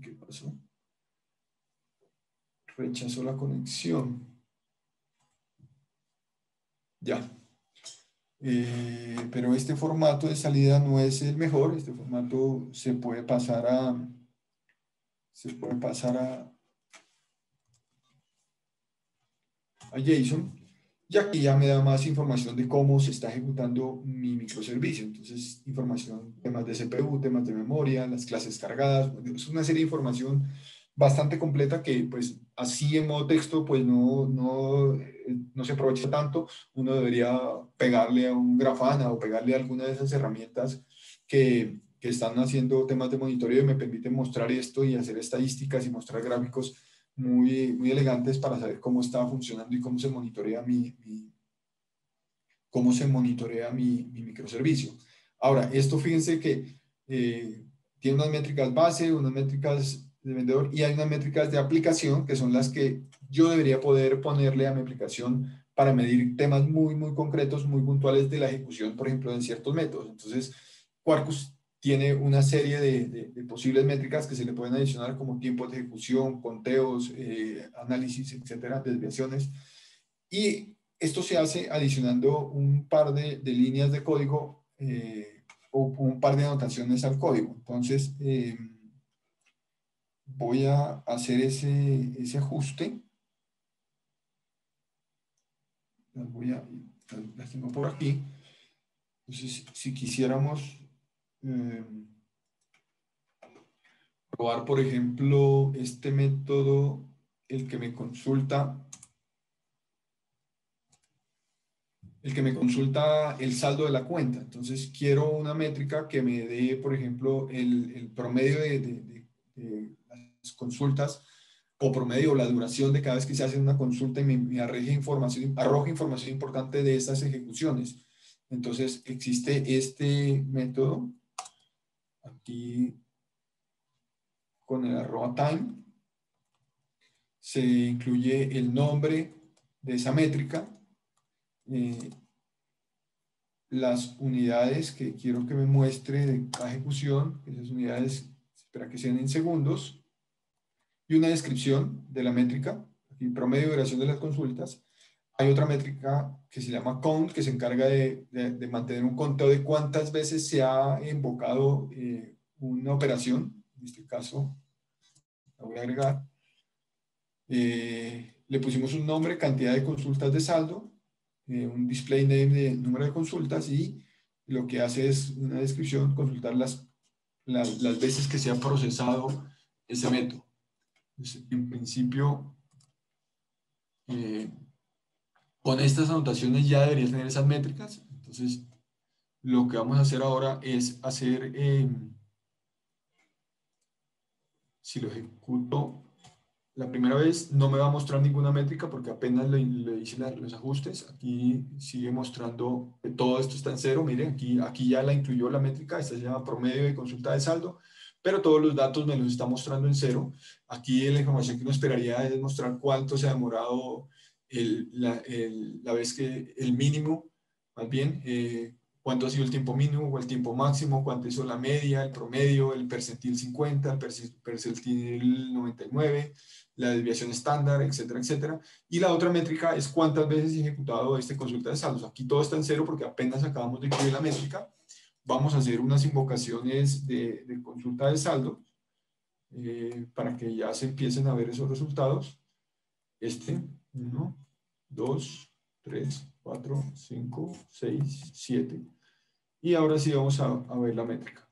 ¿qué pasó? Rechazó la conexión. Ya. Pero este formato de salida no es el mejor. Este formato se puede pasar a JSON. Y aquí ya me da más información de cómo se está ejecutando mi microservicio. Entonces, información, temas de CPU, temas de memoria, las clases cargadas. Es una serie de información bastante completa que, pues, así en modo texto, pues no se aprovecha tanto. Uno debería pegarle a un Grafana o pegarle a alguna de esas herramientas que están haciendo temas de monitoreo y me permiten mostrar esto y hacer estadísticas y mostrar gráficos muy elegantes para saber cómo está funcionando y cómo se monitorea mi microservicio. Ahora, esto fíjense que tiene unas métricas base, unas métricas de vendedor y hay unas métricas de aplicación que son las que yo debería poder ponerle a mi aplicación para medir temas muy concretos, muy puntuales de la ejecución, por ejemplo, en ciertos métodos. Entonces, Quarkus tiene una serie de posibles métricas que se le pueden adicionar como tiempos de ejecución, conteos, análisis, etcétera, desviaciones. Y esto se hace adicionando un par de líneas de código o un par de anotaciones al código. Entonces, voy a hacer ese ajuste. Las tengo por aquí. Entonces, si quisiéramos probar, por ejemplo, este método, el que me consulta el saldo de la cuenta. Entonces, quiero una métrica que me dé, por ejemplo, el promedio de las consultas o promedio o la duración de cada vez que se hace una consulta y me arroja información importante de estas ejecuciones. Entonces, existe este método aquí con el @time. Se incluye el nombre de esa métrica, las unidades que quiero que me muestre de cada ejecución, esas unidades, espera que sean en segundos, y una descripción de la métrica, aquí promedio de duración de las consultas. Hay otra métrica que se llama count, que se encarga de mantener un conteo de cuántas veces se ha invocado una operación. En este caso, la voy a agregar. Le pusimos un nombre, cantidad de consultas de saldo, un display name de número de consultas y lo que hace es una descripción, consultar las veces que se ha procesado ese método. Entonces, en principio, con estas anotaciones ya debería tener esas métricas. Entonces, lo que vamos a hacer ahora es hacer, si lo ejecuto la primera vez, no me va a mostrar ninguna métrica porque apenas le hice los ajustes. Aquí sigue mostrando que todo esto está en cero. Miren, aquí ya la incluyó la métrica. Esta se llama promedio de consulta de saldo, pero todos los datos me los está mostrando en cero. Aquí la información que uno esperaría es mostrar cuánto se ha demorado la vez que el mínimo, más bien, cuánto ha sido el tiempo mínimo o el tiempo máximo, cuánto hizo la media, el promedio, el percentil 50, el percentil 99, la desviación estándar, etcétera, etcétera. Y la otra métrica es cuántas veces he ejecutado este consulta de saldos. Aquí todo está en cero porque apenas acabamos de incluir la métrica. Vamos a hacer unas invocaciones de consulta de saldo para que ya se empiecen a ver esos resultados. 1, 2, 3, 4, 5, 6, 7. Y ahora sí vamos a ver la métrica.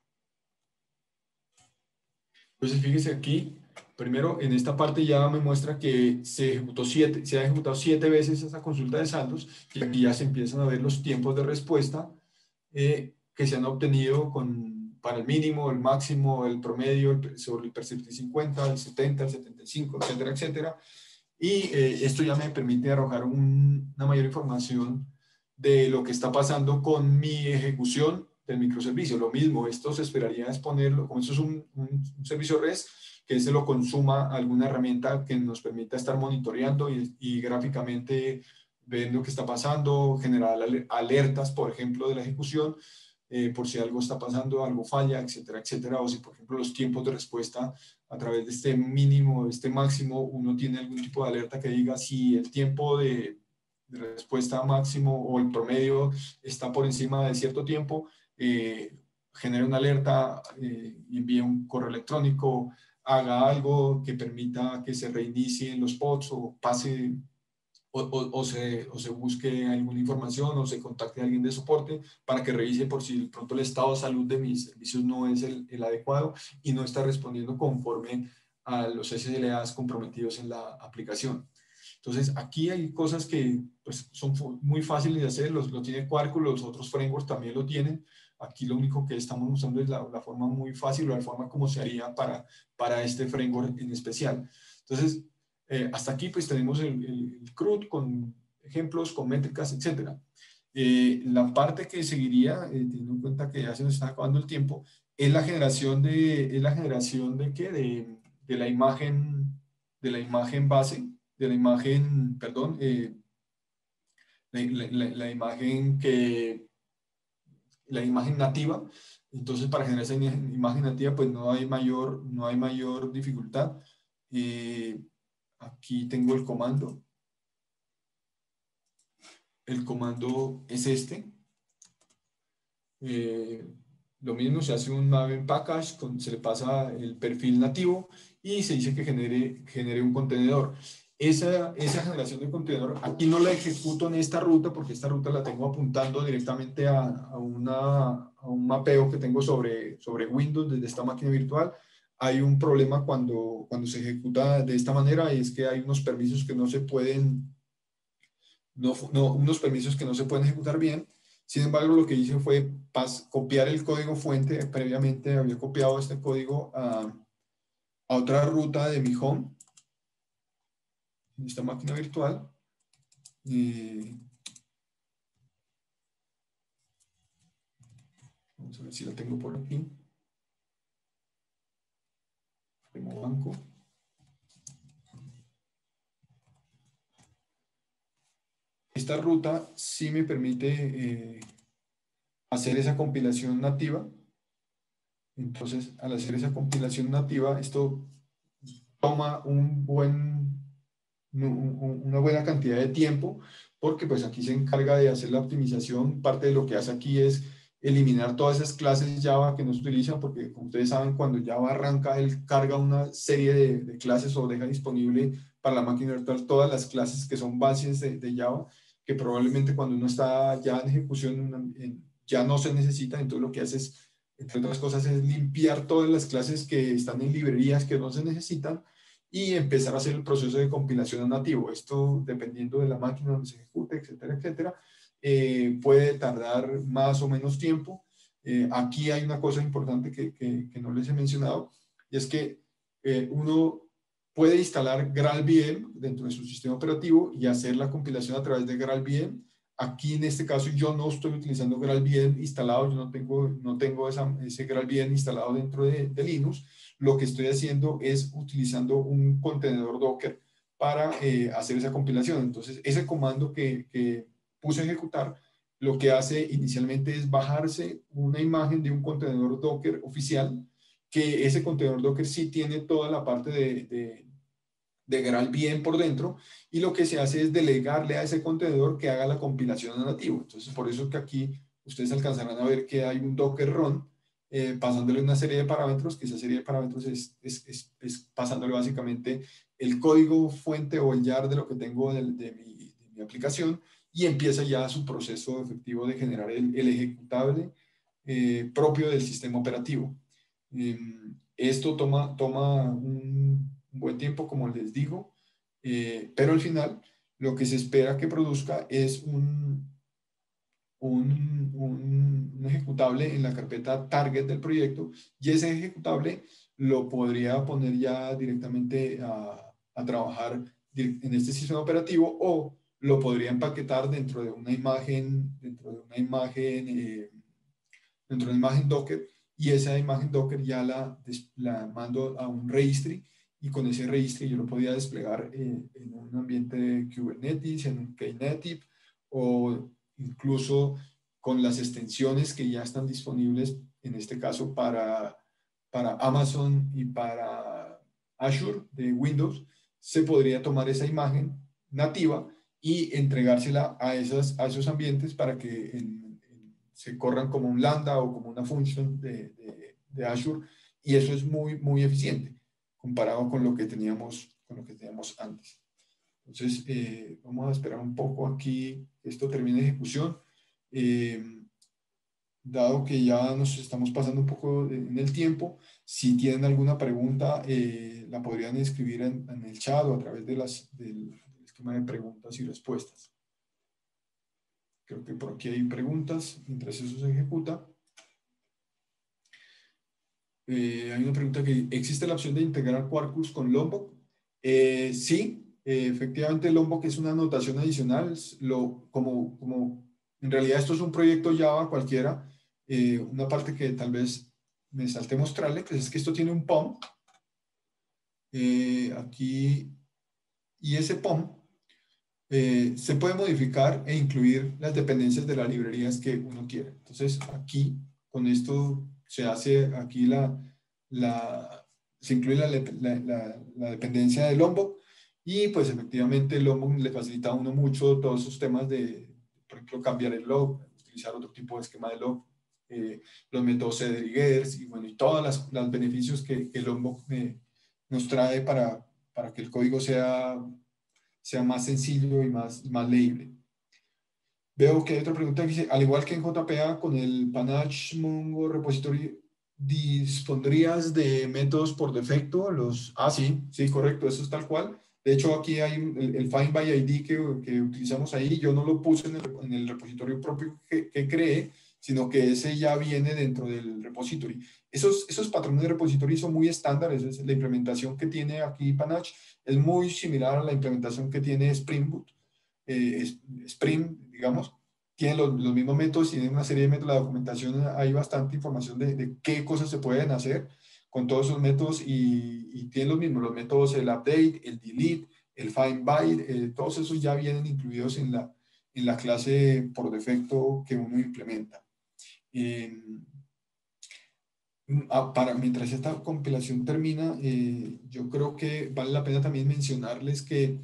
Entonces, fíjese aquí, primero en esta parte ya me muestra que se ha ejecutado 7 veces esa consulta de saldos y aquí ya se empiezan a ver los tiempos de respuesta que se han obtenido para el mínimo, el máximo, el promedio, sobre el percentil 50, el 70, el 75, etcétera, etcétera. Y esto ya me permite arrojar una mayor información de lo que está pasando con mi ejecución del microservicio. Lo mismo, esto se esperaría es ponerlo, como esto es un servicio REST, que se lo consuma alguna herramienta que nos permita estar monitoreando y gráficamente ver lo que está pasando, generar alertas, por ejemplo, de la ejecución, por si algo está pasando, algo falla, etcétera, etcétera, o si, por ejemplo, los tiempos de respuesta a través de este mínimo, de este máximo, uno tiene algún tipo de alerta que diga si el tiempo de respuesta máximo o el promedio está por encima de cierto tiempo, genere una alerta, envíe un correo electrónico, haga algo que permita que se reinicien los pods o pase o se busque alguna información o se contacte a alguien de soporte para que revise por si de pronto el estado de salud de mis servicios no es el adecuado y no está respondiendo conforme a los SLAs comprometidos en la aplicación. Entonces, aquí hay cosas que pues, son muy fáciles de hacer, lo tiene Quarkus, los otros frameworks también lo tienen. Aquí lo único que estamos usando es la forma muy fácil o la forma como se haría para este framework en especial. Entonces, hasta aquí pues tenemos el CRUD con ejemplos, con métricas, etc. La parte que seguiría, teniendo en cuenta que ya se nos está acabando el tiempo, es la generación de ¿qué? De la imagen base, de la imagen, perdón, la imagen la imagen nativa. Entonces, para generar esa imagen nativa, pues no hay mayor dificultad. Aquí tengo el comando. El comando es este. Eh, lo mismo, se hace un Maven package, se le pasa el perfil nativo y se dice que genere un contenedor. Esa generación de contenedor, aquí no la ejecuto en esta ruta porque esta ruta la tengo apuntando directamente a un mapeo que tengo sobre Windows desde esta máquina virtual. Hay un problema cuando se ejecuta de esta manera y es que hay unos permisos que no se pueden, unos permisos que no se pueden ejecutar bien. Sin embargo, lo que hice fue copiar el código fuente. Previamente había copiado este código a otra ruta de mi home, en esta máquina virtual. Vamos a ver si la tengo por aquí. Tengo banco. Esta ruta sí me permite hacer esa compilación nativa. Entonces, al hacer esa compilación nativa, esto toma una buena cantidad de tiempo, porque pues aquí se encarga de hacer la optimización. Parte de lo que hace aquí es eliminar todas esas clases Java que no se utilizan, porque como ustedes saben, cuando Java arranca, él carga una serie de clases o deja disponible para la máquina virtual todas las clases que son bases de Java, que probablemente cuando uno está ya en ejecución ya no se necesita. Entonces lo que hace es, entre otras cosas, es limpiar todas las clases que están en librerías que no se necesitan y empezar a hacer el proceso de compilación nativo. Esto, dependiendo de la máquina donde se ejecute, etcétera, etcétera, puede tardar más o menos tiempo. Aquí hay una cosa importante que no les he mencionado, y es que uno puede instalar GraalVM dentro de su sistema operativo y hacer la compilación a través de GraalVM. Aquí en este caso yo no estoy utilizando GraalVM instalado, yo no tengo ese GraalVM instalado dentro de Linux. Lo que estoy haciendo es utilizando un contenedor Docker para hacer esa compilación. Entonces, ese comando que puse a ejecutar, lo que hace inicialmente es bajarse una imagen de un contenedor Docker oficial, que ese contenedor Docker sí tiene toda la parte de GraalVM por dentro, y lo que se hace es delegarle a ese contenedor que haga la compilación nativo. Entonces, por eso es que aquí ustedes alcanzarán a ver que hay un Docker run, pasándole una serie de parámetros, que esa serie de parámetros es pasándole básicamente el código fuente o el YAR de lo que tengo de mi aplicación, y empieza ya su proceso efectivo de generar el ejecutable propio del sistema operativo. Esto toma un buen tiempo, como les digo, pero al final lo que se espera que produzca es un ejecutable en la carpeta target del proyecto, y ese ejecutable lo podría poner ya directamente a trabajar en este sistema operativo, o lo podría empaquetar dentro de una imagen Docker, y esa imagen Docker ya la mando a un registry, y con ese registry yo lo podía desplegar en un ambiente de Kubernetes, en un Knative, o incluso con las extensiones que ya están disponibles, en este caso para Amazon y para Azure de Windows. Se podría tomar esa imagen nativa y entregársela a esos ambientes para que se corran como un lambda o como una función de Azure, y eso es muy eficiente comparado con lo que teníamos antes. Entonces, vamos a esperar un poco aquí que esto termine de ejecución. Dado que ya nos estamos pasando un poco en el tiempo, si tienen alguna pregunta, la podrían escribir en el chat o a través de del esquema de preguntas y respuestas. Creo que por aquí hay preguntas mientras eso se ejecuta. Hay una pregunta que ¿existe la opción de integrar Quarkus con Lombok? Sí, efectivamente Lombok es una notación adicional. Como en realidad esto es un proyecto Java cualquiera, una parte que tal vez me salte mostrarle, pues es que esto tiene un POM aquí, y ese POM se puede modificar e incluir las dependencias de las librerías que uno quiere. Entonces aquí con esto se hace aquí se incluye la dependencia de Lombok, y pues efectivamente Lombok le facilita a uno mucho todos esos temas de, por ejemplo, cambiar el log, utilizar otro tipo de esquema de log, los métodos cdriggers y bueno, y todos los beneficios que Lombok nos trae para que el código sea más sencillo y más leíble. Veo que hay otra pregunta que dice, al igual que en JPA, con el Panache Mongo Repository, ¿dispondrías de métodos por defecto? Sí, correcto, eso es tal cual. De hecho, aquí hay el Find by ID que utilizamos ahí. Yo no lo puse en el repositorio propio que creé, sino que ese ya viene dentro del repository. Esos patrones de repository son muy estándares. La implementación que tiene aquí Panache es muy similar a la implementación que tiene Spring Boot. Spring, digamos, tiene los mismos métodos, tiene una serie de métodos, la documentación, hay bastante información de qué cosas se pueden hacer con todos esos métodos, y tiene los mismos, los métodos, el update, el delete, el find by, todos esos ya vienen incluidos en la clase por defecto que uno implementa. Mientras esta compilación termina, yo creo que vale la pena también mencionarles que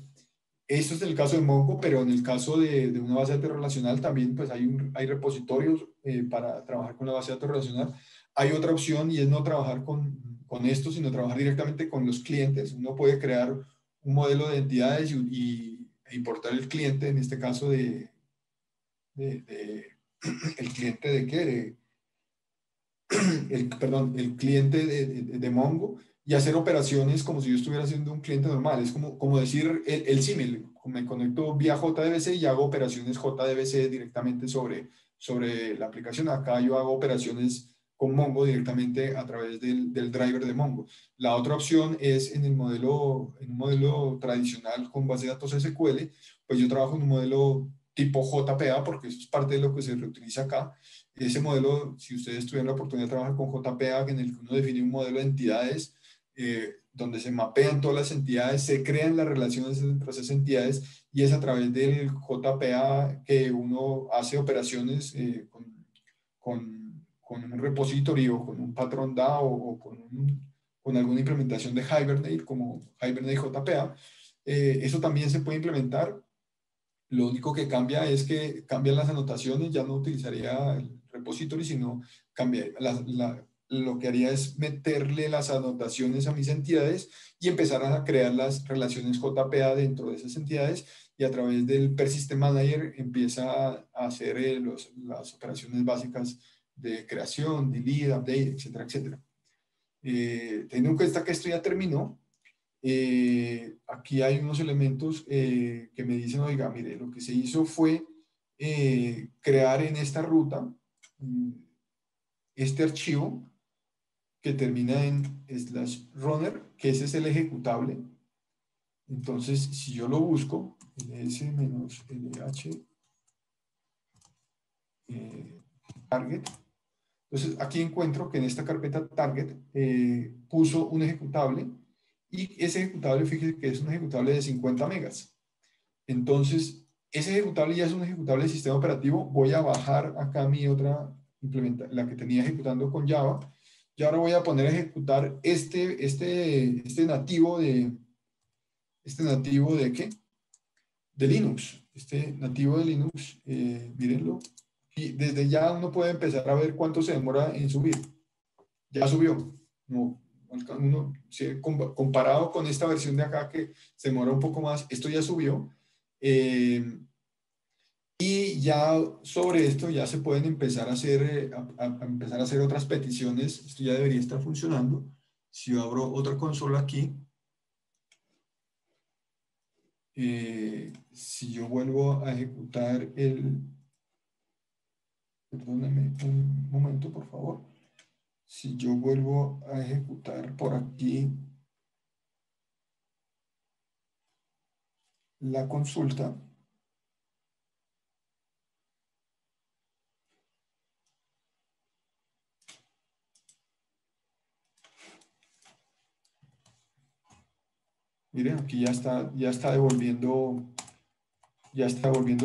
esto es el caso de Mongo, pero en el caso de una base de datos relacional también pues hay repositorios para trabajar con la base de datos relacional. Hay otra opción, y es no trabajar con esto, sino trabajar directamente con los clientes. Uno puede crear un modelo de entidades e importar el cliente, en este caso el cliente de qué, el cliente de Mongo, y hacer operaciones como si yo estuviera haciendo un cliente normal. Es como decir el símil. Me conecto vía JDBC y hago operaciones JDBC directamente sobre la aplicación. Acá yo hago operaciones con Mongo directamente a través del driver de Mongo. La otra opción es en un modelo tradicional con base de datos SQL, pues yo trabajo en un modelo tipo JPA, porque eso es parte de lo que se reutiliza acá. Ese modelo, si ustedes tuvieran la oportunidad de trabajar con JPA, en el que uno define un modelo de entidades, donde se mapean todas las entidades, se crean las relaciones entre esas entidades, y es a través del JPA que uno hace operaciones con un repository o con un patrón DAO o con alguna implementación de Hibernate, como Hibernate JPA. Eso también se puede implementar. Lo único que cambia es que cambian las anotaciones. Ya no utilizaría el repository, sino lo que haría es meterle las anotaciones a mis entidades y empezar a crear las relaciones JPA dentro de esas entidades, y a través del Persistent Manager empieza a hacer las operaciones básicas de creación, delete, update, etcétera, etcétera. Teniendo en cuenta que esto ya terminó, aquí hay unos elementos que me dicen, oiga, mire, lo que se hizo fue crear en esta ruta este archivo que termina en /runner, que ese es el ejecutable. Entonces, si yo lo busco, ls-lh target, entonces aquí encuentro que en esta carpeta target puso un ejecutable, y ese ejecutable, fíjese que es un ejecutable de 50 megas. Entonces, ese ejecutable ya es un ejecutable de sistema operativo. Voy a bajar acá mi otra la que tenía ejecutando con Java, y ahora voy a poner a ejecutar este nativo de ¿qué? De Linux. Este nativo de Linux, mírenlo. Y desde ya uno puede empezar a ver cuánto se demora en subir. Ya subió. No, comparado con esta versión de acá que se demora un poco más, esto ya subió. Y ya sobre esto ya se pueden empezar a hacer, empezar a hacer otras peticiones. Esto ya debería estar funcionando. Si yo abro otra consola aquí, si yo vuelvo a ejecutar perdóname un momento, por favor. Si yo vuelvo a ejecutar por aquí la consulta, miren, aquí ya está devolviendo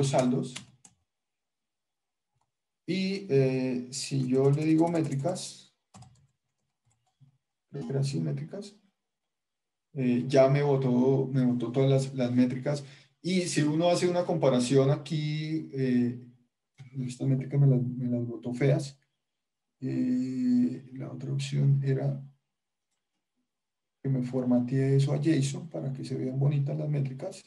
saldos. Y si yo le digo métricas, creo que era así, métricas, ya me botó todas las métricas. Y si uno hace una comparación aquí, esta métrica me las botó feas. La otra opción era que me formatee eso a JSON para que se vean bonitas las métricas.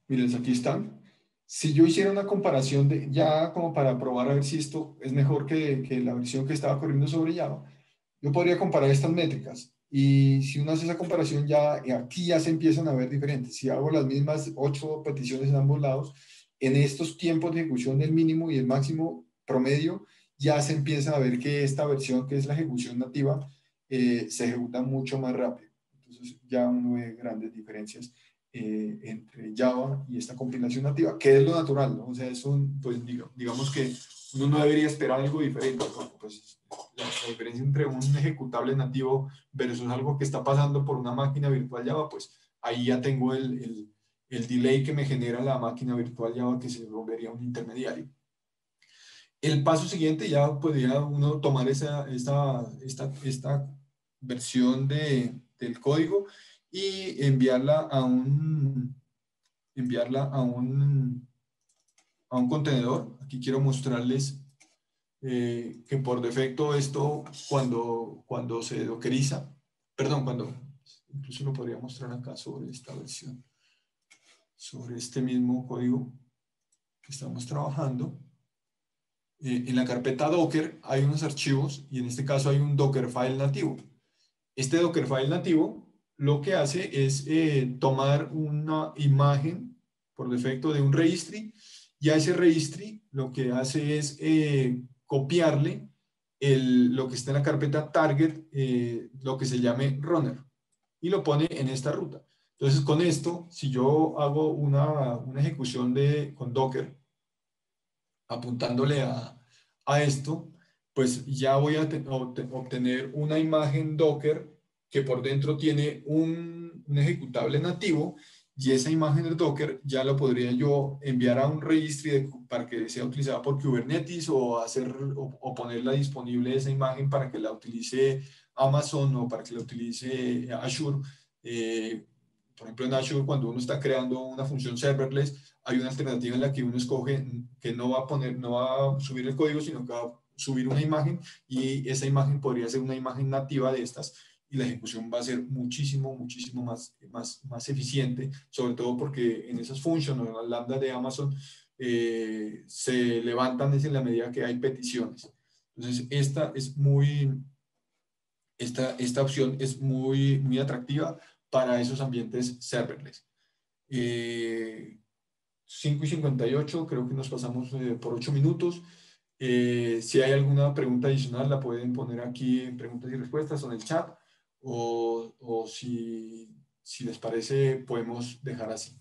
Miren, aquí están. Si yo hiciera una comparación ya como para probar a ver si esto es mejor que la versión que estaba corriendo sobre Java, yo podría comparar estas métricas. Y si uno hace esa comparación, ya aquí ya se empiezan a ver diferentes. Si hago las mismas 8 peticiones en ambos lados, en estos tiempos de ejecución del mínimo y el máximo promedio, ya se empieza a ver que esta versión, que es la ejecución nativa, se ejecuta mucho más rápido. Entonces ya uno ve grandes diferencias entre Java y esta compilación nativa, que es lo natural, ¿no? O sea, pues digamos que uno no debería esperar algo diferente, porque pues la diferencia entre un ejecutable nativo versus algo que está pasando por una máquina virtual Java, pues ahí ya tengo el delay que me genera la máquina virtual Java, que se volvería un intermediario. El paso siguiente ya podría uno tomar esta versión del código y enviarla a un contenedor. Aquí quiero mostrarles que por defecto esto cuando se dockeriza, perdón, incluso lo podría mostrar acá sobre esta versión, sobre este mismo código que estamos trabajando. En la carpeta Docker hay unos archivos y en este caso hay un Dockerfile nativo. Este Dockerfile nativo lo que hace es tomar una imagen por defecto de un registry y a ese registry lo que hace es copiarle lo que está en la carpeta target, lo que se llame runner, y lo pone en esta ruta. Entonces con esto, si yo hago una ejecución con Docker, apuntándole a esto, pues ya voy a obtener una imagen Docker que por dentro tiene un ejecutable nativo, y esa imagen de Docker ya la podría yo enviar a un registry para que sea utilizada por Kubernetes o ponerla disponible esa imagen para que la utilice Amazon o para que la utilice Azure. Por ejemplo, en Azure, cuando uno está creando una función serverless, hay una alternativa en la que uno escoge que no va a subir el código, sino que va a subir una imagen, y esa imagen podría ser una imagen nativa de estas, y la ejecución va a ser muchísimo más eficiente, sobre todo porque en esas funciones, en las lambdas de Amazon, se levantan en la medida que hay peticiones. Entonces, esta opción es muy atractiva para esos ambientes serverless. 5:58, creo que nos pasamos por 8 minutos. Si hay alguna pregunta adicional, la pueden poner aquí en preguntas y respuestas o en el chat, o si les parece, podemos dejar así.